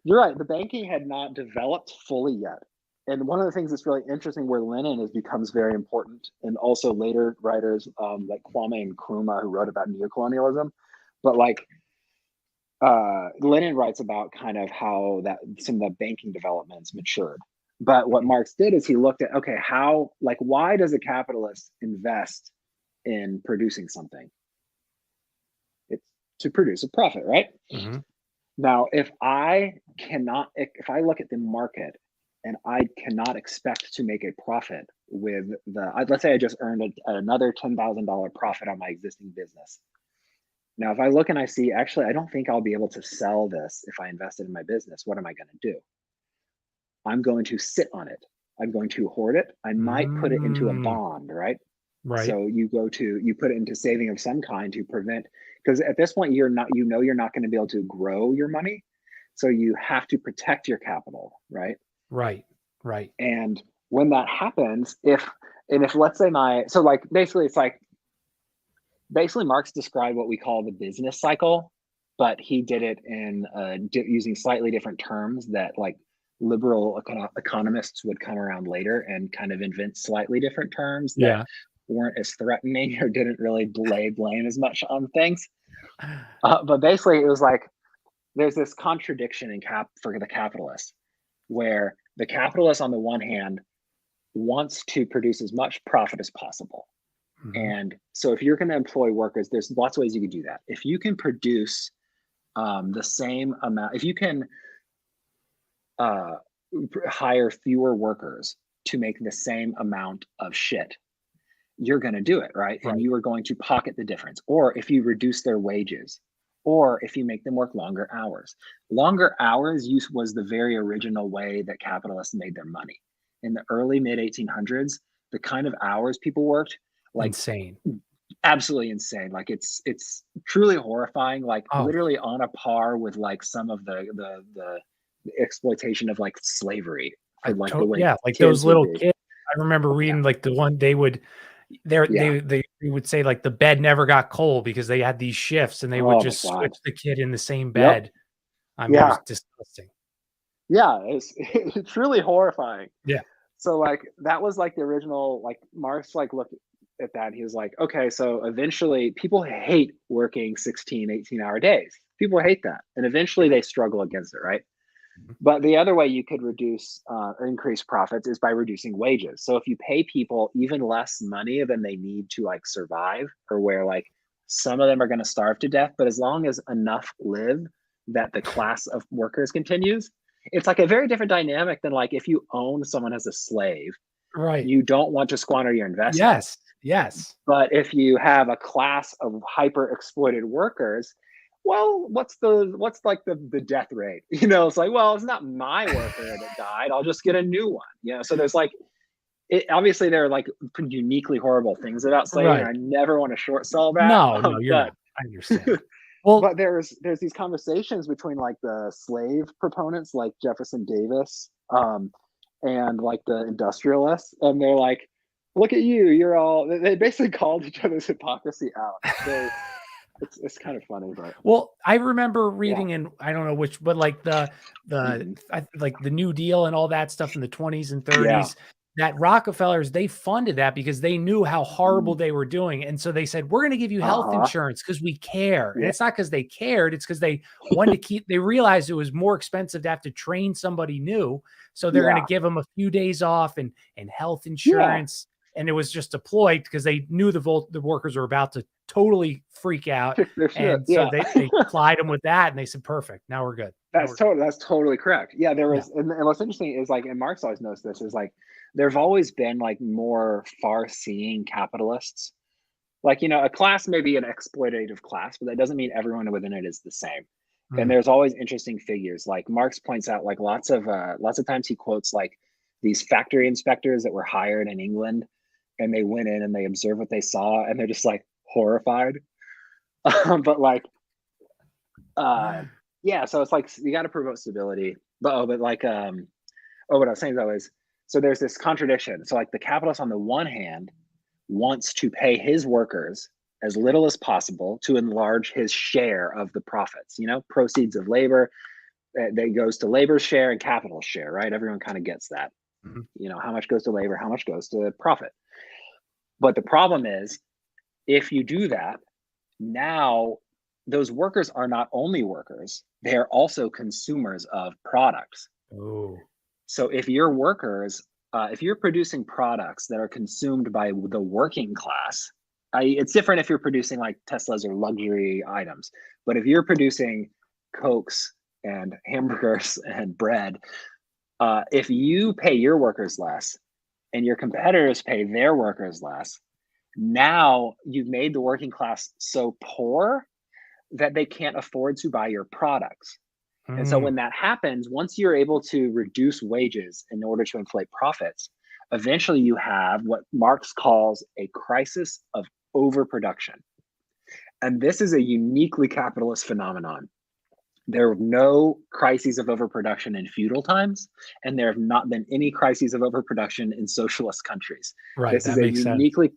You're right. The banking had not developed fully yet. And one of the things that's really interesting where Lenin becomes very important, and also later writers like Kwame Nkrumah who wrote about neocolonialism, but like Lenin writes about kind of how that some of the banking developments matured. But what Marx did is he looked at, okay, how, like, why does a capitalist invest in producing something? It's to produce a profit, right? Now, if I look at the market and I cannot expect to make a profit with let's say I just earned another $10,000 profit on my existing business. Now, if I look and I see, actually, I don't think I'll be able to sell this if I invested in my business. What am I going to do? I'm going to sit on it. I'm going to hoard it. I might put it into a bond, right? right, So you put it into saving of some kind to prevent, because at this point you're not going to be able to grow your money. So you have to protect your capital, right? right, right. And when that happens, if let's say basically Marx described what we call the business cycle, but he did it in using slightly different terms that like liberal economists would come around later and kind of invent slightly different terms that Yeah. weren't as threatening or didn't really lay blame as much on things. But basically, it was like there's this contradiction for the capitalist, where the capitalist on the one hand wants to produce as much profit as possible. And so if you're going to employ workers, there's lots of ways you could do that. If you can produce the same amount, if you can hire fewer workers to make the same amount of shit, you're going to do it, right? And you are going to pocket the difference. Or if you reduce their wages, or if you make them work longer hours. Longer hours was the very original way that capitalists made their money. In the early mid 1800s, the kind of hours people worked, like Insane. absolutely insane. Like it's truly horrifying, like Oh, literally on a par with like some of the exploitation of like slavery for like the way like those kids would little be. kids. I remember Yeah. reading like the one Yeah. they would say like the bed never got cold because they had these shifts and they would Oh my just God. switch the kid in the same Yep. bed. I mean, it was Yeah. disgusting. Yeah. It's really horrifying. Yeah. So like that was like the original, like Marx like looked at that and he was like, okay, so eventually people hate working 16, 18-hour days. People hate that. And eventually they struggle against it, right? But the other way you could reduce or increase profits is by reducing wages. So if you pay people even less money than they need to like survive, or where like some of them are going to starve to death, but as long as enough live that the class of workers continues, it's like a very different dynamic than like if you own someone as a slave, Right. you don't want to squander your investment. Yes. Yes. But if you have a class of hyper exploited workers, well, what's like the death rate? It's like, well, it's not my worker that died. I'll just get a new one. So there's like, obviously there are like uniquely horrible things about slavery, and Right. I never want to short sell that. No, no, you're But not. I understand. Well, but there's these conversations between like the slave proponents like Jefferson Davis, and like the industrialists, and they're like, look at you, you're all, they basically called each other's hypocrisy out. It's kind of funny, but well, I remember yeah. reading in, I don't know which, but like the Mhm. like the New Deal and all that stuff in the 20s and Yeah. 30s, that Rockefellers, they funded that because they knew how horrible Mm. they were doing. And so they said, we're going to give you health Uh-huh. insurance because we care. And Yeah. it's not because they cared, it's because they wanted to keep, they realized it was more expensive to have to train somebody new. So they're going to Yeah. give them a few days off and health Yeah. insurance. And it was just deployed because they knew the workers were about to totally freak out. Kick their shit. And so Yeah. they plied them with that, and they said, perfect. Now we're good. Now we're good. That's totally correct. Yeah, there Yeah. was, and what's interesting is like, and Marx always knows this, is like there've always been like more far-seeing capitalists. Like, a class may be an exploitative class, but that doesn't mean everyone within it is the same. And Mm. there's always interesting figures. Like Marx points out, like lots of times he quotes like these factory inspectors that were hired in England, and they went in and they observed what they saw, and they're just like horrified. But like, yeah, so it's like you got to promote stability. But like, what I was saying though is, so there's this contradiction. So like the capitalist on the one hand wants to pay his workers as little as possible to enlarge his share of the profits, proceeds of labor, that goes to labor share and capital share, right? Everyone kind of gets that. Mhm. How much goes to labor, how much goes to profit. But the problem is, if you do that, now those workers are not only workers, they are also consumers of products. Oh. So if your workers, if you're producing products that are consumed by the working class, it's different if you're producing like Teslas or luxury items. But if you're producing Cokes and hamburgers and bread, if you pay your workers less and your competitors pay their workers less, now you've made the working class so poor that they can't afford to buy your products. And so Mm. when that happens, once you're able to reduce wages in order to inflate profits, eventually you have what Marx calls a crisis of overproduction. And this is a uniquely capitalist phenomenon. There are no crises of overproduction in feudal times, and there have not been any crises of overproduction in socialist countries. Right. This is That a makes sense. uniquely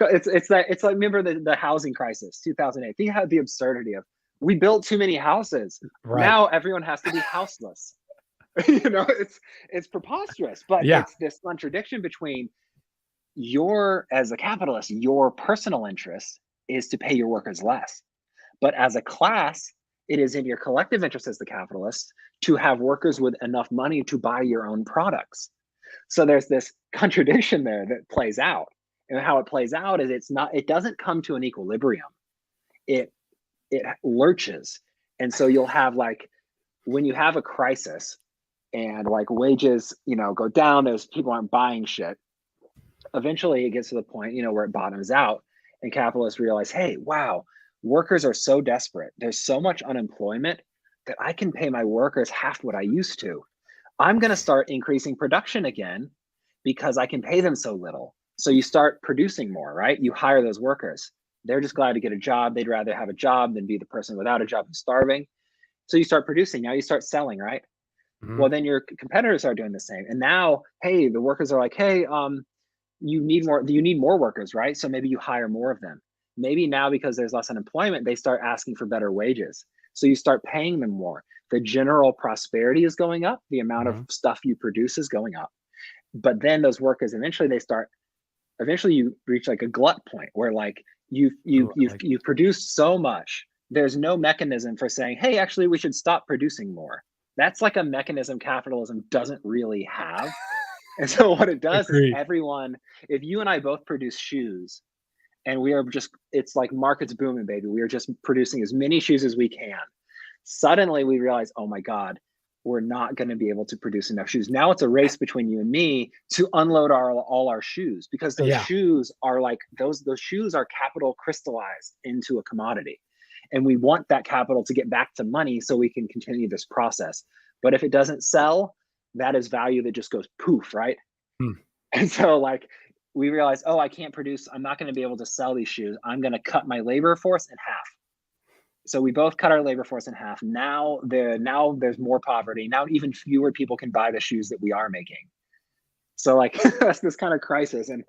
it's like, remember the housing crisis 2008. Think how the absurdity of, we built too many houses. Right. Now everyone has to be houseless. It's preposterous, but Yeah. it's this contradiction between as a capitalist, your personal interest is to pay your workers less. But as a class, it is in your collective interest as the capitalist to have workers with enough money to buy your own products. So there's this contradiction there that plays out. And how it plays out is it doesn't come to an equilibrium. It lurches. And so you'll have like, when you have a crisis and like wages, go down, those people aren't buying shit. Eventually it gets to the point, where it bottoms out and capitalists realize, hey, wow, workers are so desperate. There's so much unemployment that I can pay my workers half what I used to. I'm going to start increasing production again because I can pay them so little. So you start producing more, right? You hire those workers. They're just glad to get a job. They'd rather have a job than be the person without a job who's starving. So you start producing. Now you start selling, right? Mhm. Well, then your competitors are doing the same. And now, hey, the workers are like, hey, you need more workers, right? So maybe you hire more of them. Maybe now, because there's less unemployment, they start asking for better wages. So you start paying them more. The general prosperity is going up. The amount of Mhm. stuff you produce is going up. But then those workers eventually you reach like a glut point where like Ooh, I like you've produced so much. There's no mechanism for saying, hey, actually we should stop producing more. That's like a mechanism capitalism doesn't really have. And so what it does is agreed. if you and I both produce shoes, and it's like market's booming, baby. We are just producing as many shoes as we can. Suddenly we realize, oh my God, we're not going to be able to produce enough shoes. Now it's a race between you and me to unload all our shoes, because those Yeah. shoes are like those shoes are capital crystallized into a commodity. And we want that capital to get back to money so we can continue this process. But if it doesn't sell, that is value that just goes poof, right? Hmm. And so like we realized, oh, I can't produce, I'm not going to be able to sell these shoes. I'm going to cut my labor force in half. So we both cut our labor force in half. Now there's more poverty. Now even fewer people can buy the shoes that we are making. So like that's this kind of crisis. And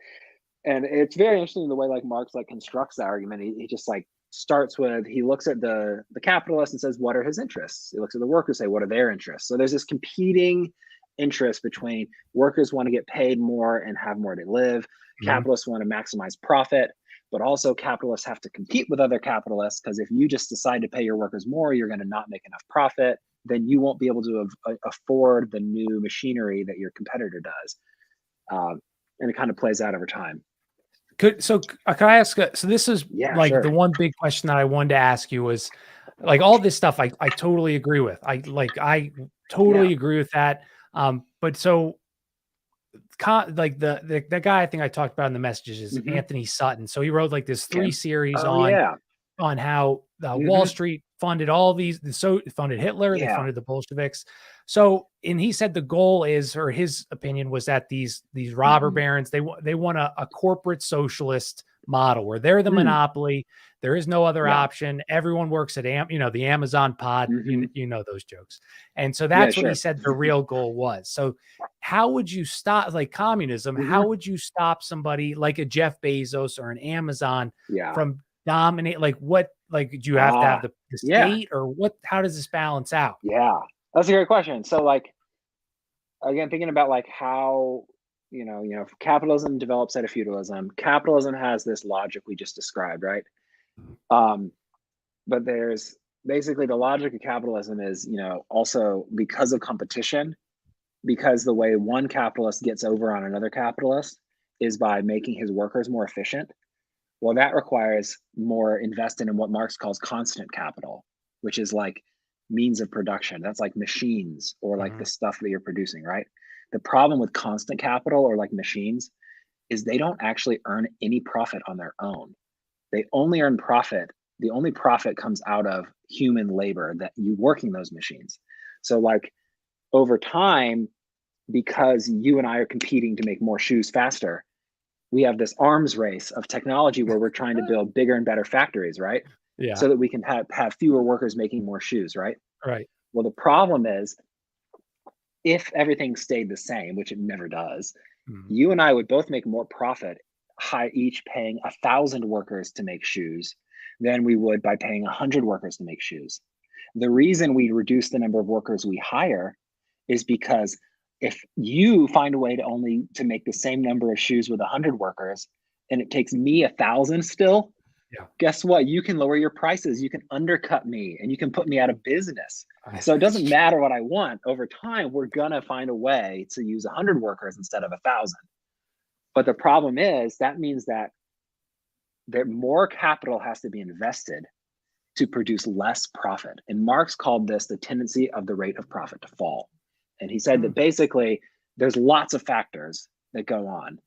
it's very interesting the way like Marx like constructs the argument. He just like starts with, he looks at the capitalist and says, what are his interests? He looks at the workers, say, what are their interests? So there's this competing interest between workers want to get paid more and have more to live. Capitalists want to maximize profit, but also capitalists have to compete with other capitalists, because if you just decide to pay your workers more, you're going to not make enough profit. Then you won't be able to afford the new machinery that your competitor does. And it kind of plays out over time. Can I ask? So this is like sure. the one big question that I wanted to ask you was, like, all this stuff I totally agree with. I totally agree with that. But so like the guy I think I talked about in the messages is Anthony Sutton. So he wrote like this 3 series on how Wall Street funded all these. So funded Hitler, they funded the Bolsheviks. So, and he said the goal is, or his opinion was, that these robber barons, they want a corporate socialist model where they're the monopoly. There is no other option. Everyone works at the Amazon pod, you know those jokes. And so that's what he said the real goal was. So how would you stop, like communism, how would you stop somebody like a Jeff Bezos or an Amazon from dominate? Like what, like do you have to have the state or what, how does this balance out? Yeah, that's a great question. So like, again, thinking about like how, you know, capitalism develops out of feudalism. Capitalism has this logic we just described, right? But there's basically the logic of capitalism is, you know, also because of competition, because the way one capitalist gets over on another capitalist is by making his workers more efficient. Well, that requires more investment in what Marx calls constant capital, which is like means of production. That's like machines or like the stuff that you're producing, right? The problem with constant capital or like machines is they don't actually earn any profit on their own. They only earn profit. The only profit comes out of human labor that you working those machines. So like over time, because you and I are competing to make more shoes faster, we have this arms race of technology where we're trying to build bigger and better factories, right? Yeah. So that we can have fewer workers making more shoes, right? Right. Well, the problem is, if everything stayed the same, which it never does, you and I would both make more profit, each paying 1,000 workers to make shoes than we would by paying 100 workers to make shoes. The reason we reduce the number of workers we hire is because if you find a way to make the same number of shoes with 100 workers and it takes me 1,000 still, guess what? You can lower your prices. You can undercut me and you can put me out of business. So it doesn't matter what I want. Over time, we're going to find a way to use 100 workers instead of 1,000. But the problem is that means that more capital has to be invested to produce less profit. And Marx called this the tendency of the rate of profit to fall. And he said that basically there's lots of factors that go on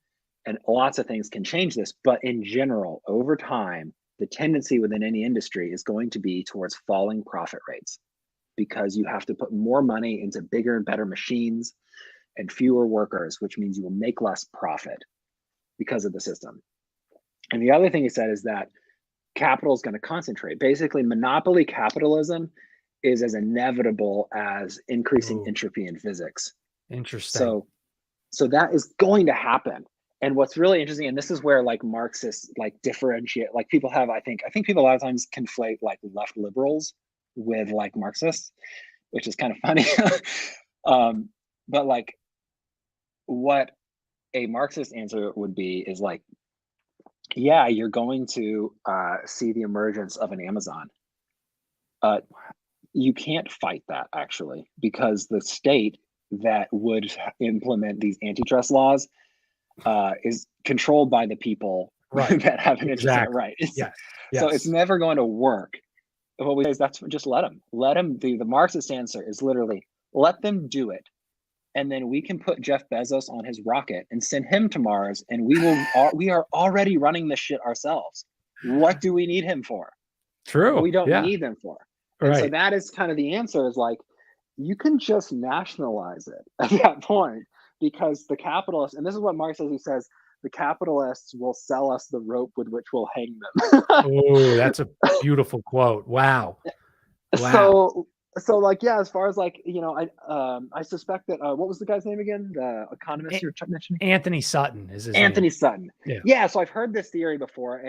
and lots of things can change this. But in general, over time, the tendency within any industry is going to be towards falling profit rates, because you have to put more money into bigger and better machines and fewer workers, which means you will make less profit because of the system. And the other thing he said is that capital is going to concentrate. Basically, monopoly capitalism is as inevitable as increasing entropy in physics. Interesting. So that is going to happen. And what's really interesting, and this is where like Marxists like differentiate, like people have, I think people a lot of times conflate like left liberals with like Marxists, which is kind of funny. But like what a Marxist answer would be is like, yeah, you're going to see the emergence of an Amazon. You can't fight that actually, because the state that would implement these antitrust laws is controlled by the people that have an interest in it, right? So it's never going to work. What we say is that's just let them. The Marxist answer is literally Let them do it. And then we can put Jeff Bezos on his rocket and send him to Mars, and we are already running this shit ourselves. What do we need him for? True. We don't Yeah. need them for. And so Right. that is kind of the answer, is like, you can just nationalize it at that point, because the capitalists, and this is what Marx says, he says, the capitalists will sell us the rope with which we'll hang them. Oh, that's a beautiful quote. Wow. Wow. So like, yeah, as far as like, I suspect that what was the guy's name again, the economist you're mentioning? Anthony Sutton is his Anthony name. Sutton. Yeah. Yeah, so I've heard this theory before,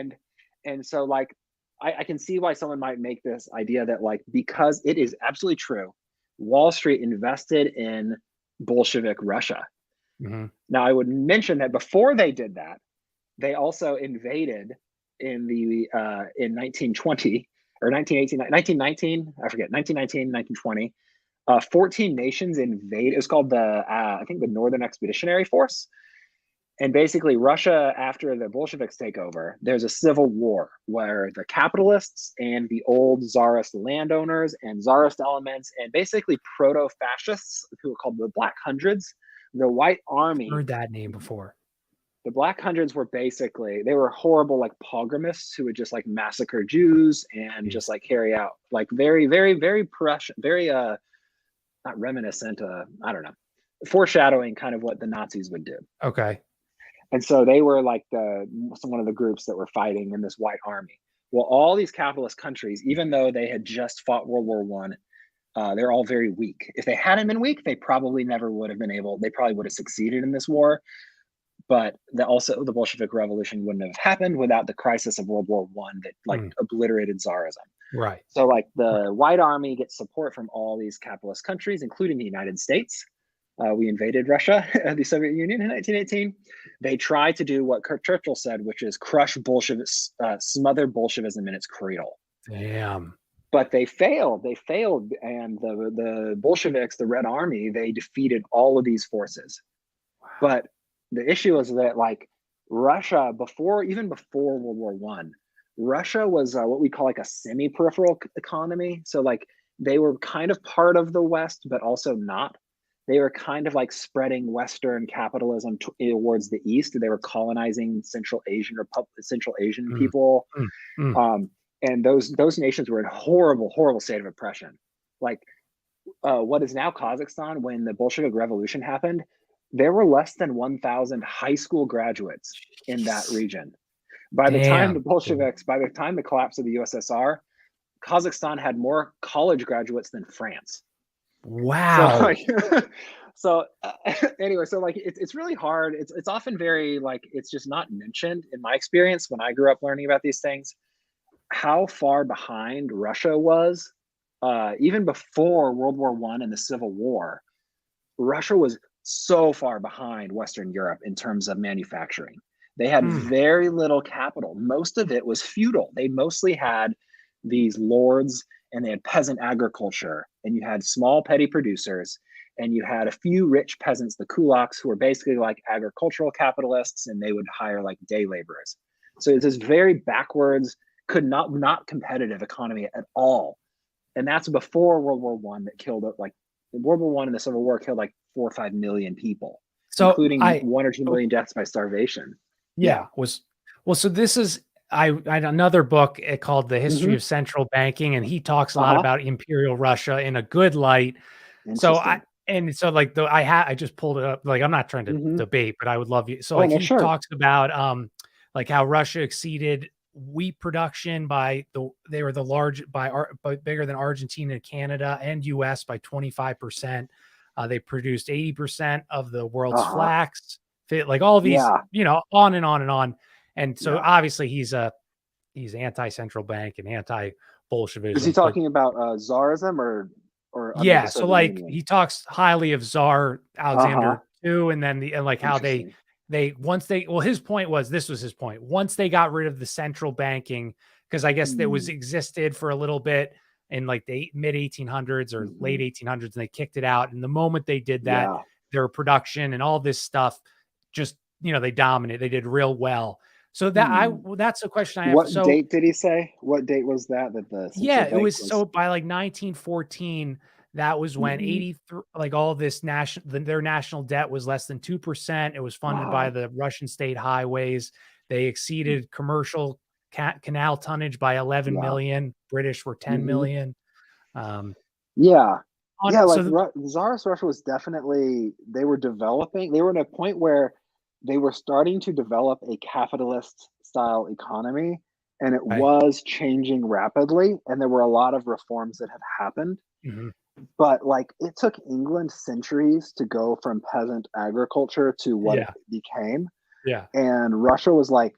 and so like, I can see why someone might make this idea that, like, because it is absolutely true, Wall Street invested in Bolshevik Russia. Mm-hmm. Now, I would mention that before they did that, they also invaded in 1920 or 1918, 1919, I forget, 1919, 1920. 14 nations invade. It was called I think the Northern Expeditionary Force. And basically, Russia, after the Bolsheviks take over, there's a civil war where the capitalists and the old Tsarist landowners and Tsarist elements and basically proto-fascists, who are called the Black Hundreds, the White Army. Heard that name before. The Black Hundreds were they were horrible, like, pogromists who would just like massacre Jews and just like carry out like very, very, very Prussian, very not reminiscent, I don't know, foreshadowing kind of what the Nazis would do. Okay. And so they were like one of the groups that were fighting in this White Army. Well, all these capitalist countries, even though they had just fought World War One, they're all very weak. If they hadn't been weak, they probably never would have been able. They probably would have succeeded in this war. But also the Bolshevik Revolution wouldn't have happened without the crisis of World War One that like obliterated Tsarism. Right. So like the White Army gets support from all these capitalist countries, including the United States. We invaded Russia, the Soviet Union in 1918. They tried to do what Churchill said, which is crush Bolshevism, smother Bolshevism in its cradle. Damn. But they failed. They failed, and the Bolsheviks, the Red Army, they defeated all of these forces. Wow. But the issue is that, like, Russia, even before World War One, Russia was what we call like a semi-peripheral economy. So like they were kind of part of the West, but also not. They were kind of like spreading Western capitalism towards the East. They were colonizing Central Asian people. And those nations were in horrible, horrible state of oppression. Like what is now Kazakhstan, when the Bolshevik Revolution happened, there were less than 1,000 high school graduates in that region. By the time the collapse of the USSR, Kazakhstan had more college graduates than France. Wow. Anyway, so like it's really hard. It's often very like, it's just not mentioned in my experience when I grew up learning about these things, how far behind Russia was. Even before World War One and the Civil War, Russia was so far behind Western Europe in terms of manufacturing. They had very little capital. Most of it was feudal. They mostly had these lords, and they had peasant agriculture, and you had small petty producers, and you had a few rich peasants, the kulaks, who were basically like agricultural capitalists, and they would hire like day laborers. So it's this very backwards, not competitive economy at all. And that's before World War One, that killed like World War One and the Civil War killed like 4 or 5 million people, including 1 or 2 million deaths by starvation. Yeah. So this is, I had another book called The History of Central Banking, and he talks a lot about Imperial Russia in a good light. So I just pulled it up. Like, I'm not trying to debate, but I would love you. So he talks about like how Russia exceeded wheat production they were bigger than Argentina, Canada, and US by 25%. They produced 80% of the world's flax. Like all these, on and on and on. And so obviously he's anti-central bank and anti-Bolshevism. Is he talking about Tsarism or so like Union? He talks highly of Tsar Alexander too, and then how his point was, this was his point, once they got rid of the central banking, because I guess that was existed for a little bit in like the mid 1800s or late 1800s, and they kicked it out. And the moment they did that, their production and all this stuff just, they dominated. They did real well. So that's a question I have. What date did he say? What date was that? It was so by like 1914, That was when Mhm. 83, like all this their national debt was less than 2%. It was funded by Wow. the Russian state highways. They exceeded commercial canal tonnage by 11 Yeah. million. British were 10 Mhm. million. Um, Yeah. on Yeah, like so Tsarist Russia was definitely they were developing. They were at a point where they were starting to develop a capitalist style economy, and it right. was changing rapidly, and there were a lot of reforms that had happened. Mhm. But like it took England centuries to go from peasant agriculture to what it Yeah, became. yeah. And Russia was like,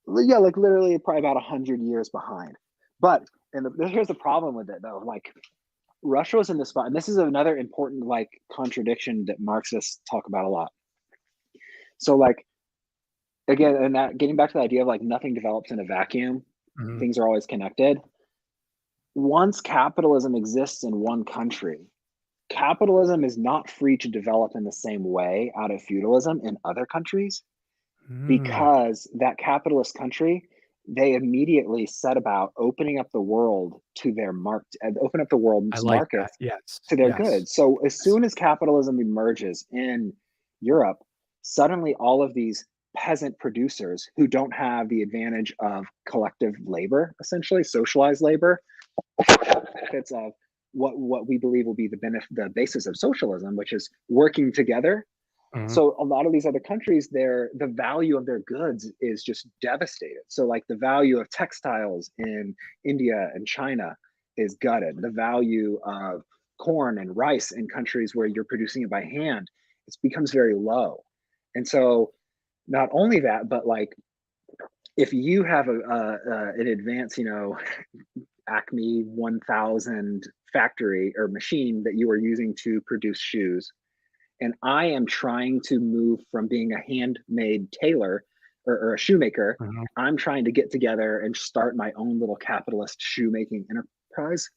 yeah, like literally probably about 100 years behind. But here's the problem with it though. Like Russia was in the spot, and this is another important like contradiction that Marxists talk about a lot. So like again, and that getting back to the idea of like nothing develops in a vacuum, Mhm. things are always connected. Once capitalism exists in one country, capitalism is not free to develop in the same way out of feudalism in other countries Mm, because that capitalist country they immediately set about opening up the world to their open up the I world's like that. markets Yes, to their yes, goods. So as yes. soon as capitalism emerges in Europe, suddenly all of these peasant producers who don't have the advantage of collective labor, essentially socialized labor, have the benefits of what we believe will be the basis of socialism, which is working together. Mhm. So a lot of these other countries, the value of their goods is just devastated. So like the value of textiles in India and China is gutted. The value of corn and rice in countries where you're producing it by hand, it becomes very low. And so not only that, but like if you have an advanced, Acme 1000 factory or machine that you are using to produce shoes, and I am trying to move from being a handmade tailor or a shoemaker. Mhm. I'm trying to get together and start my own little capitalist shoemaking enterprise.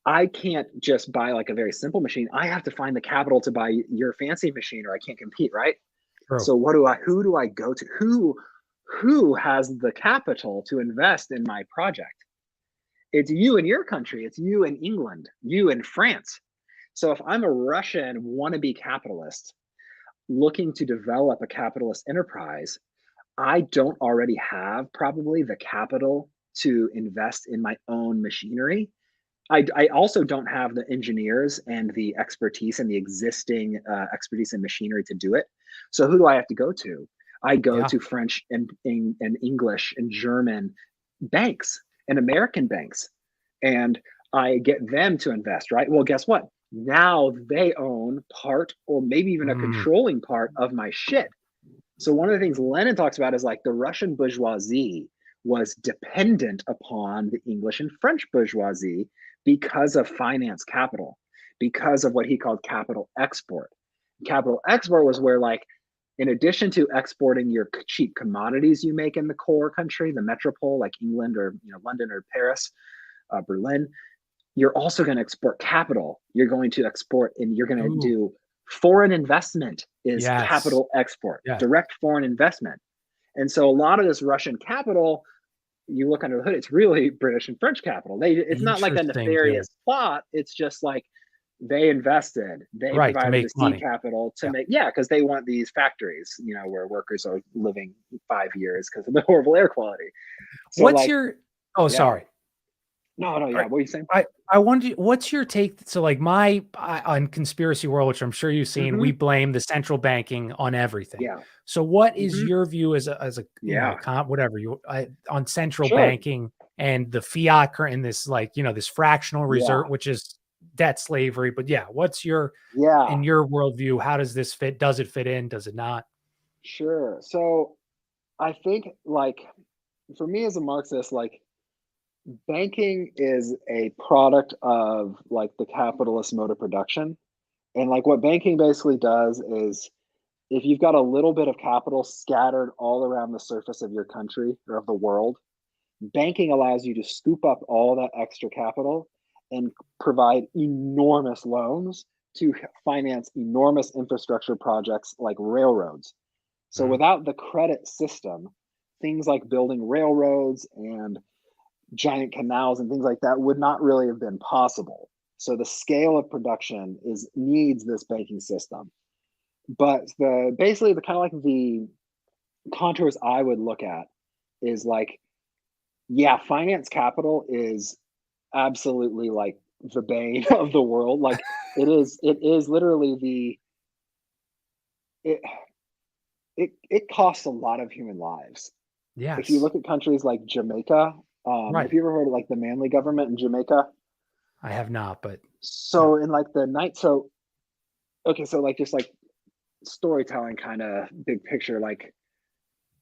I can't just buy like a very simple machine. I have to find the capital to buy your fancy machine or I can't compete, right? True. So who do I go to? Who has the capital to invest in my project? It's you in your country, it's you in England, you in France. So if I'm a Russian wannabe capitalist looking to develop a capitalist enterprise, I don't already have probably the capital to invest in my own machinery. I also don't have the engineers and the expertise and the existing expertise and machinery to do it. So who do I have to go to? I go Yeah. to French and English and German banks and American banks, and I get them to invest. Right. Well, guess what? Now they own part or maybe even a Mm, controlling part of my shit. So one of the things Lenin talks about is like the Russian bourgeoisie was dependent upon the English and French bourgeoisie because of finance capital, because of what he called capital export. Capital export was where like in addition to exporting your cheap commodities you make in the core country, the metropole like England or London or Paris, Berlin, you're also going to export capital. You're going to export and you're going to ooh, do foreign investment is yes, capital export, yes. direct foreign investment. And so a lot of this Russian capital, you look under the hood, it's really British and French capital. It's not like a Interesting, yeah. nefarious plot. It's just like they invested, they Right, to provided the make seed money. capital to Yeah. make, yeah, because they want these factories, where workers are living 5 years because of the horrible air quality. So What's like, your Oh, yeah, sorry. no, yeah. Alright. What are you saying? I wonder what's your take so, like, on Conspiracy World, which I'm sure you've seen, we Hmm. blame the central banking on everything. Yeah. So what is Hmm. your view as a, Yeah. whatever on central Sure. banking and the fiat and this, like, this fractional Yeah. reserve, which is debt slavery, but yeah, what's your Yeah. in your worldview, how does this fit? Does it fit in? Does it not? Sure. So I think like for me as a Marxist, like banking is a product of like the capitalist mode of production. And like what banking basically does is if you've got a little bit of capital scattered all around the surface of your country or of the world, banking allows you to scoop up all that extra capital and provide enormous loans to finance enormous infrastructure projects like railroads. So Mhm. without the credit system, things like building railroads and giant canals and things like that would not really have been possible. So the scale of production needs this banking system. But basically the kind of like the contours I would look at is like, yeah, finance capital is absolutely like the bane of the world. Like it is literally it it costs a lot of human lives. If you Yes. look at countries like Jamaica, Right. have you ever heard of like the Manley government in Jamaica? I have not, but So no. in like the night, so okay, so like just like storytelling kind of big picture, like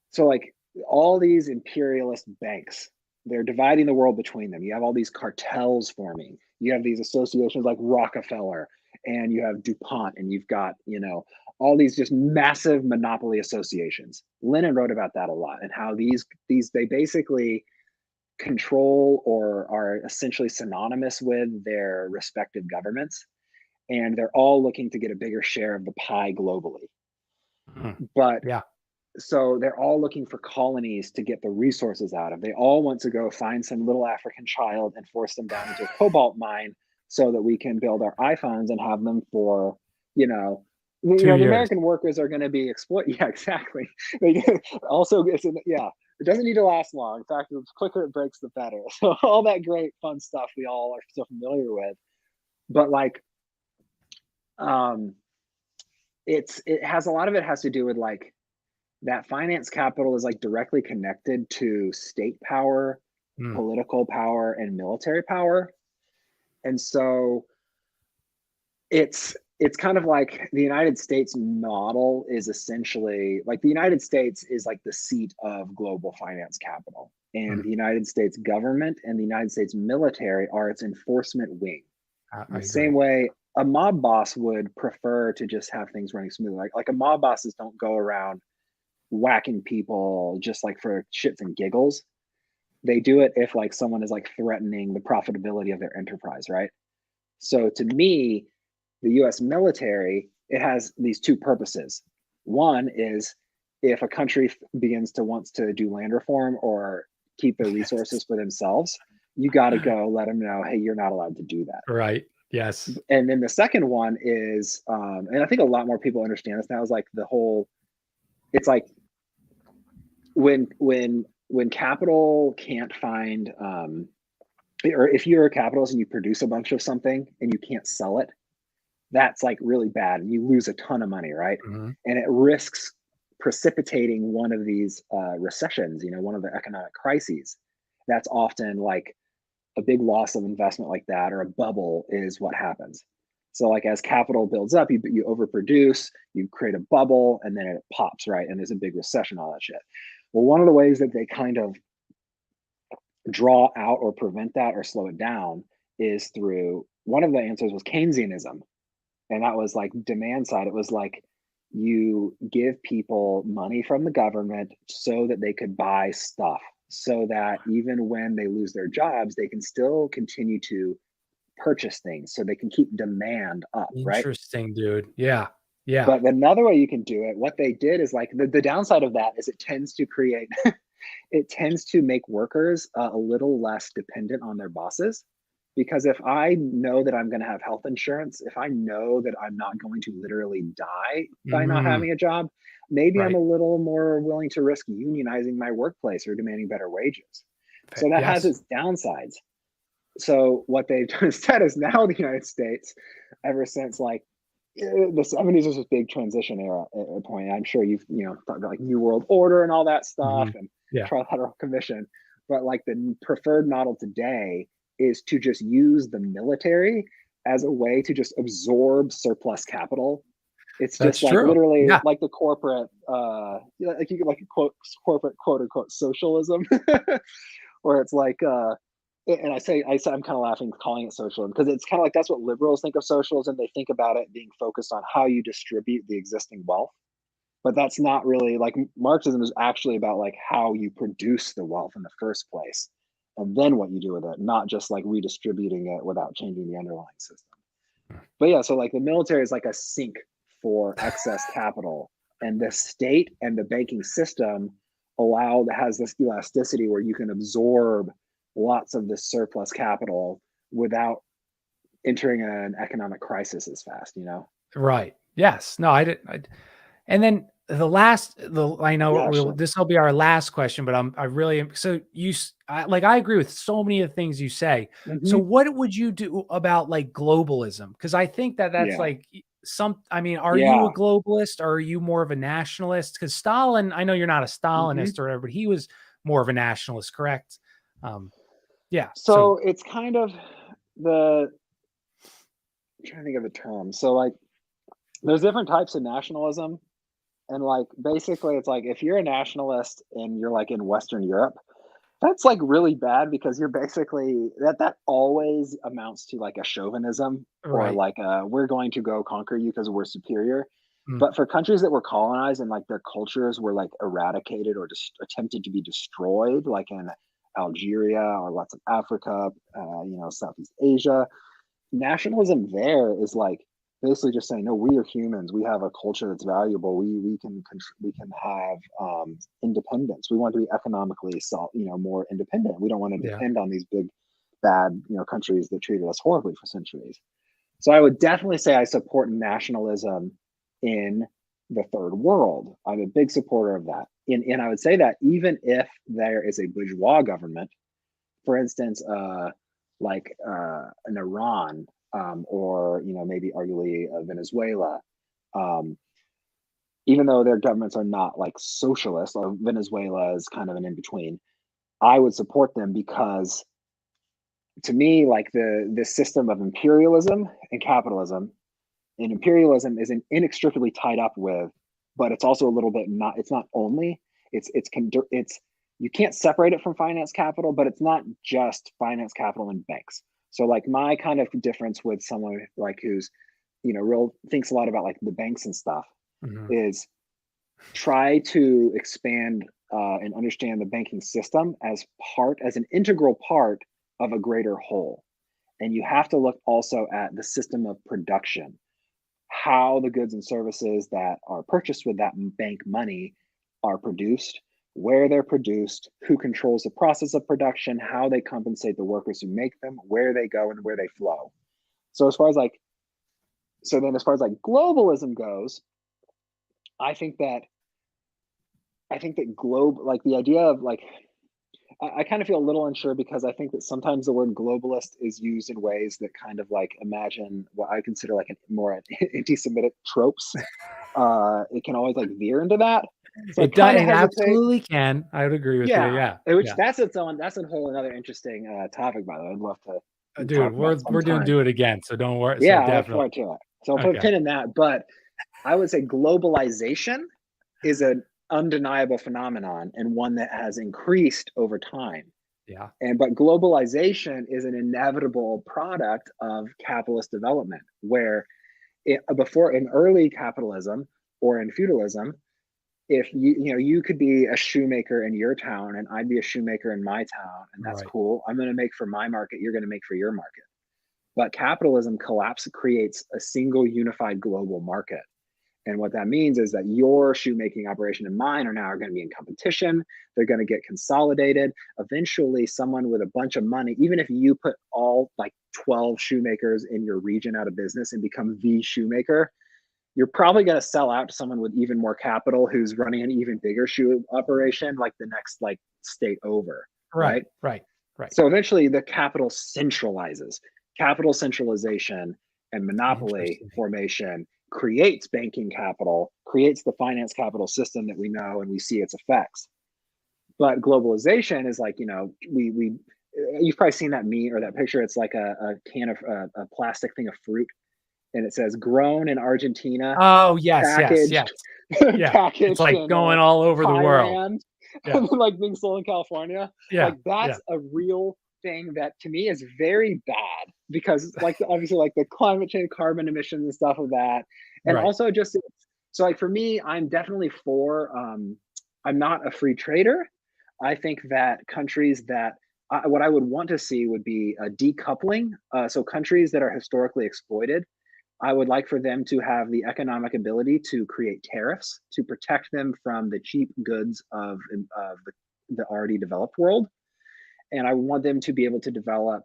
so like all these imperialist banks, they're dividing the world between them. You have all these cartels forming. You have these associations like Rockefeller, and you have DuPont, and you've got, all these just massive monopoly associations. Lenin wrote about that a lot, and how these they basically control or are essentially synonymous with their respective governments, and they're all looking to get a bigger share of the pie globally. Mhm. But Yeah. so they're all looking for colonies to get the resources out of. They all want to go find some little African child and force them down into a cobalt mine so that we can build our iPhones and have them for, you know, Two the years. American workers are going to be exploited. Yeah, exactly. Also, yeah, it doesn't need to last long. In fact, the quicker it breaks, the better. So all that great fun stuff we all are so familiar with, but like, um, it has a lot of it has to do with like that finance capital is like directly connected to state power, Mm. political power, and military power. And so it's kind of like the United States model is essentially like the United States is like the seat of global finance capital. And Mm. the United States government and the United States military are its enforcement wing. In I the same agree. way, a mob boss would prefer to just have things running smoothly. Like a mob bosses don't go around whacking people just like for shits and giggles. They do it if like someone is like threatening the profitability of their enterprise, right? So to me, the US military, it has these two purposes. One is if a country begins to wants to do land reform or keep their resources for themselves, you got to go let them know, hey, you're not allowed to do that. Right. Yes. And then the second one is, and I think a lot more people understand this now, is like the whole, it's like when capital can't find or if you're a capitalist and you produce a bunch of something and you can't sell it, that's like really bad and you lose a ton of money, right? Mhm. And it risks precipitating one of these recessions, one of the economic crises. That's often like a big loss of investment like that, or a bubble is what happens. So like as capital builds up, you overproduce, you create a bubble, and then it pops, right? And there's a big recession, all that shit. Well, one of the ways that they kind of draw out or prevent that or slow it down is through, one of the answers was Keynesianism. And that was like demand side. It was like you give people money from the government so that they could buy stuff, so that even when they lose their jobs, they can still continue to purchase things, so they can keep demand up, right? Interesting, dude. Yeah. Yeah. But another way you can do it, what they did is like the downside of that is it tends to create it tends to make workers a little less dependent on their bosses. Because if I know that I'm going to have health insurance, if I know that I'm not going to literally die by not Mm. having a job, maybe I'm Right. a little more willing to risk unionizing my workplace or demanding better wages. So that has Yes. its downsides. So what they've done instead is now the United States, ever since like the 70s was this big transition era at a point. I'm sure you've talked about like New World Order and all that stuff Mhm. and Yeah. Trilateral Commission, but like the preferred model today is to just use the military as a way to just absorb surplus capital. It's That's just like true. literally Yeah. like the corporate like you could like quote corporate quote unquote socialism where it's like and I say I'm kind of laughing calling it socialism because it's kind of like that's what liberals think of socialism. They think about it being focused on how you distribute the existing wealth, but that's not really like Marxism is actually about like how you produce the wealth in the first place, and then what you do with it, not just like redistributing it without changing the underlying system. But yeah, so like the military is like a sink for excess capital, and the state and the banking system has this elasticity where you can absorb lots of this surplus capital without entering an economic crisis as fast, Right. Yes. No, I didn't. And then I know Yeah, sure. this will be our last question, but I really am. So I agree with so many of the things you say. So Hmm. what would you do about like globalism? Because I think that that's Yeah. like I mean, are you a Yeah. globalist or are you more of a nationalist? Because Stalin, I know you're not a Hmm. Stalinist or whatever, but he was more of a nationalist, correct? Um, yeah. So So it's kind of the I'm trying to think of the term. So like there's different types of nationalism. And like basically it's like if you're a nationalist and you're like in Western Europe, that's like really bad because you're basically that always amounts to like a chauvinism or right. like we're going to go conquer you because we're superior. Mm, But for countries that were colonized and like their cultures were like eradicated or just attempted to be destroyed, like in Algeria or lots of Africa, Southeast Asia, nationalism there is like basically just saying no, we are humans, we have a culture that's valuable, we can have independence, we want to be economically more independent, we don't want to yeah. depend on these big bad countries that treated us horribly for centuries. So I would definitely say I support nationalism in the third world. I'm a big supporter of that, and I would say that even if there is a bourgeois government, for instance, in Iran, or maybe arguably Venezuela, um, even though their governments are not like socialist, or Venezuela is kind of an in between. I would support them because, to me, like the system of imperialism and capitalism, and imperialism is inextricably tied up with, but it's also a little bit not. It's not only. It's you can't separate it from finance capital, but it's not just finance capital and banks. So like my kind of difference with someone like who's real thinks a lot about like the banks and stuff Mhm. is try to expand and understand the banking system as an integral part of a greater whole. And you have to look also at the system of production, how the goods and services that are purchased with that bank money are produced, where they're produced, who controls the process of production, how they compensate the workers who make them, where they go and where they flow. So as far as like globalism goes, I think that like the idea of like I kind of feel a little unsure because I think that sometimes the word globalist is used in ways that kind of like imagine what I consider like more anti-Semitic tropes. It can always like veer into that. So I It does. kind of It hesitate. absolutely can. I would agree with you. Yeah, Yeah. which Yeah. that's a whole another interesting topic, by the way. I'd love to Dude, talk about we're doing sometime. do it again. So don't worry. So Yeah, I look definitely. forward to it. So I'll put a Okay. pin in that. But I would say globalization is an undeniable phenomenon and one that has increased over time. Yeah. But globalization is an inevitable product of capitalist development, where before in early capitalism or in feudalism, if you could be a shoemaker in your town and I'd be a shoemaker in my town, and that's Right. cool. I'm going to make for my market, you're going to make for your market. But capitalism creates a single unified global market. And what that means is that your shoemaking operation and mine are going to be in competition. They're going to get consolidated. Eventually, someone with a bunch of money, even if you put all like 12 shoemakers in your region out of business and become the shoemaker, you're probably going to sell out to someone with even more capital who's running an even bigger shoe operation, like the next like state over, Right. right? Right. Right. So eventually the capital centralizes. Capital centralization and monopoly Interesting. formation creates banking capital, creates the finance capital system that we know and we see its effects. But globalization is like, we you've probably seen that meme or that picture. It's like a can of a plastic thing of fruit, and it says grown in Argentina, Oh, yes. Yes. Yes. packaged Yeah. It's packaged like in going all over the world. Thailand, Yeah. and then like being sold in California. Yeah. Like Yeah. that's a real thing that to me is very bad because like obviously like the climate change, carbon emissions and stuff of that, and Right. also just so like for me, I'm definitely for. I'm not a free trader. I think that countries that what I would want to see would be a decoupling. So countries that are historically exploited, I would like for them to have the economic ability to create tariffs to protect them from the cheap goods of the already developed world. And I want them to be able to develop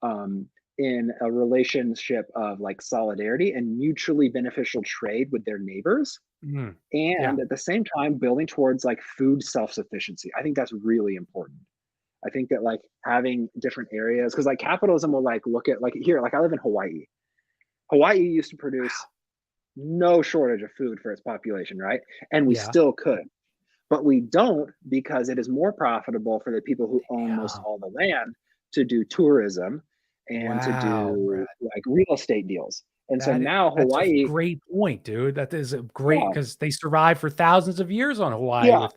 um, in a relationship of like solidarity and mutually beneficial trade with their neighbors, Mm. Yeah. and at the same time building towards like food self-sufficiency. I think that's really important. I think that like having different areas, because like capitalism will like look at like here, like I live in Hawaii. Hawaii used to produce no shortage of food for its population, right? And we Yeah. still could. But we don't because it is more profitable for the people who own most Damn. all the land to do tourism and to Wow, do Brad. like real estate deals. And so now That's a Hawaii, great point, dude. That is a great yeah, because they survived for thousands of years on Hawaii yeah, with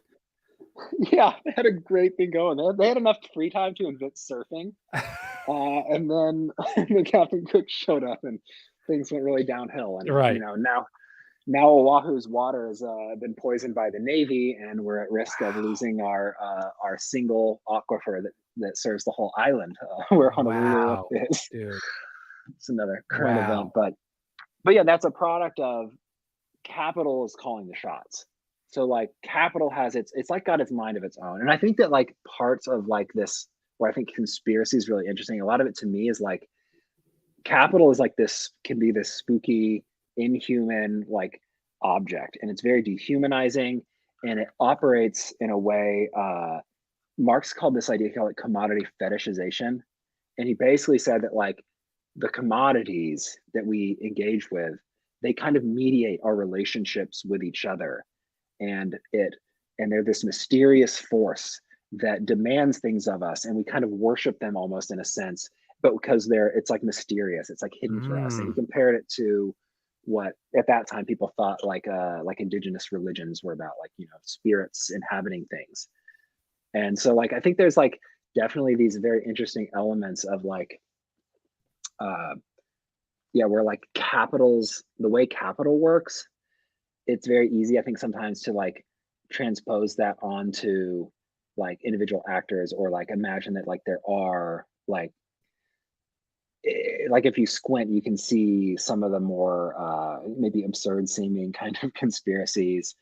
yeah, they had a great thing going. They had enough free time to invent surfing. And then the Captain Cook showed up and things went really downhill. And, you right. know, now Oahu's water has been poisoned by the Navy, and we're at risk of Wow. losing our single aquifer that serves the whole island, where Honolulu Wow, is. dude. It's another current event, Wow. but yeah, that's a product of capital is calling the shots. So like capital has it's like got its mind of its own, and I think that like parts of like this where I think conspiracy is really interesting. A lot of it to me is like capital is like this can be this spooky inhuman like object, and it's very dehumanizing, and it operates in a way Marx called this idea, he called it commodity fetishization, and he basically said that like the commodities that we engage with, they kind of mediate our relationships with each other, and they're this mysterious force that demands things of us, and we kind of worship them almost in a sense, but because it's like mysterious, it's like hidden for us. And he Mm. compared it to what at that time people thought like indigenous religions were about, like, you know, spirits inhabiting things. And so like I think there's like definitely these very interesting elements of like uh yeah, where like capitals, the way capital works, it's very easy, I think, sometimes to like transpose that onto like individual actors, or like imagine that like there are like if you squint, you can see some of the more maybe absurd seeming kind of conspiracies.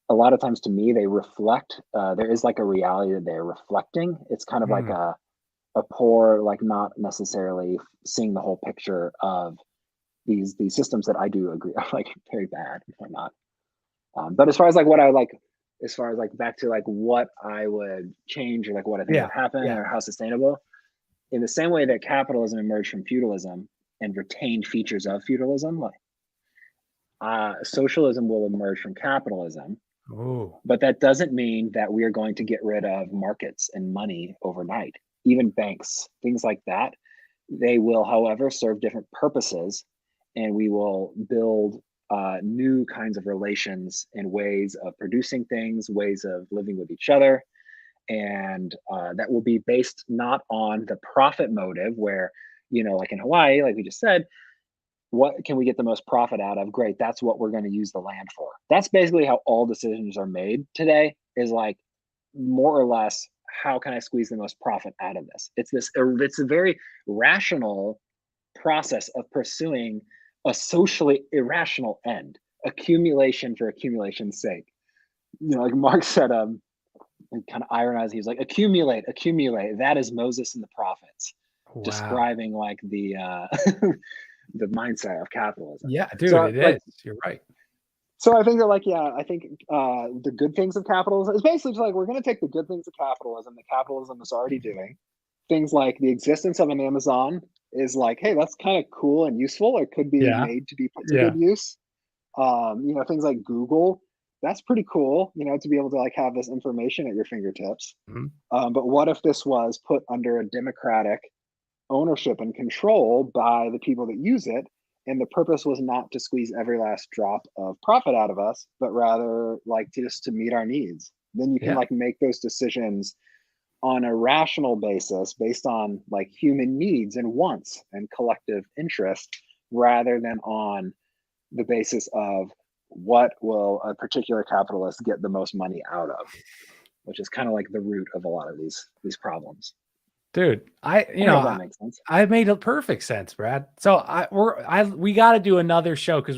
A lot of times to me, they reflect, there is like a reality that they're reflecting. It's kind of like Mm. a poor, like not necessarily seeing the whole picture of these systems that I do agree are like very bad and whatnot. But as far as like what I like, as far as like back to like what I would change or like what I think Yeah. would happen Yeah. or how sustainable, in the same way that capitalism emerged from feudalism and retained features of feudalism, like socialism will emerge from capitalism. Oh. But that doesn't mean that we are going to get rid of markets and money overnight, even banks, things like that. They will, however, serve different purposes, and we will build new kinds of relations and ways of producing things, ways of living with each other. And that will be based not on the profit motive, where, you know, like in Hawaii, like we just said, what can we get the most profit out of? Great, that's what we're going to use the land for. That's basically how all decisions are made today, is like more or less, how can I squeeze the most profit out of this? It's a very rational process of pursuing a socially irrational end, accumulation for accumulation's sake. You know, like Marx said, and kind of ironized, he was like, accumulate, accumulate, that is Moses and the prophets, Wow. describing like the the mindset of capitalism. Yeah, dude, So it like, is. You're right. so I think that like, yeah, I think the good things of capitalism is basically just like, we're going to take the good things of capitalism that capitalism is already doing. Things like the existence of an Amazon is like, hey, that's kind of cool and useful. It could be Yeah. made to be put to good Yeah. use. You know, things like Google, that's pretty cool, you know, to be able to like have this information at your fingertips. Mhm. But what if this was put under a democratic ownership and control by the people that use it? And the purpose was not to squeeze every last drop of profit out of us, but rather like just to meet our needs. Then you can Yeah. like make those decisions on a rational basis based on like human needs and wants and collective interest, rather than on the basis of what will a particular capitalist get the most money out of, which is kind of like the root of a lot of these problems. Dude, I don't know if that makes sense. I made a perfect sense, Brad. So we got to do another show because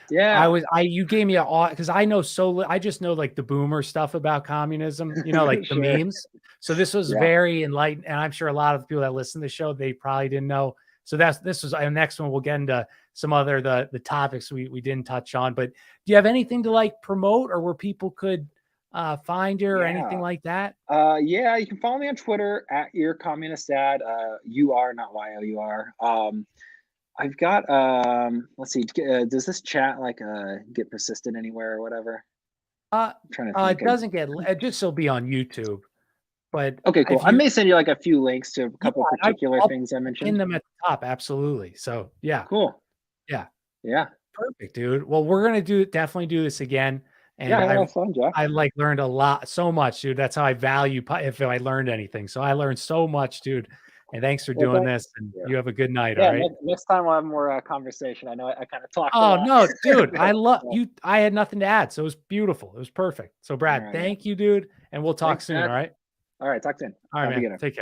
Yeah. you gave me because I know I just know like the boomer stuff about communism, you know, like the Sure. memes. So this was Yeah. very enlightened, and I'm sure a lot of the people that listen to the show, they probably didn't know. So this was our next one. We'll get into some other the topics we didn't touch on. But do you have anything to like promote or where people could find you or anything Yeah. like that? Yeah, you can follow me on Twitter at your communist dad. You are not Y-O-U-R. I've got let's see, does this chat like get persisted anywhere or whatever? Uh, I'm trying to think. it doesn't get it just will be on YouTube. But Okay, cool. if I you may send you like a few links to a yeah, couple particular I'll things I pin mentioned. them at the top. Absolutely. So yeah, Cool. yeah. Yeah. Perfect, dude. Well, we're gonna definitely do this again. And Yeah, that's fun, Jeff. I like learned a lot, so much, dude. That's how I value if I learned anything. So I learned so much, dude. And thanks for Well, doing thank this. And you. you have a good night. All Yeah, right. next time we'll have more conversation. I know I kind of talked a Oh lot. no, dude. I love Yeah. you. I had nothing to add. So it was beautiful. It was perfect. So All Brad, right, man. thank you, dude. And we'll talk Thanks, soon. man. All right. All right, talk soon. All right, Have a man. good one. Take care.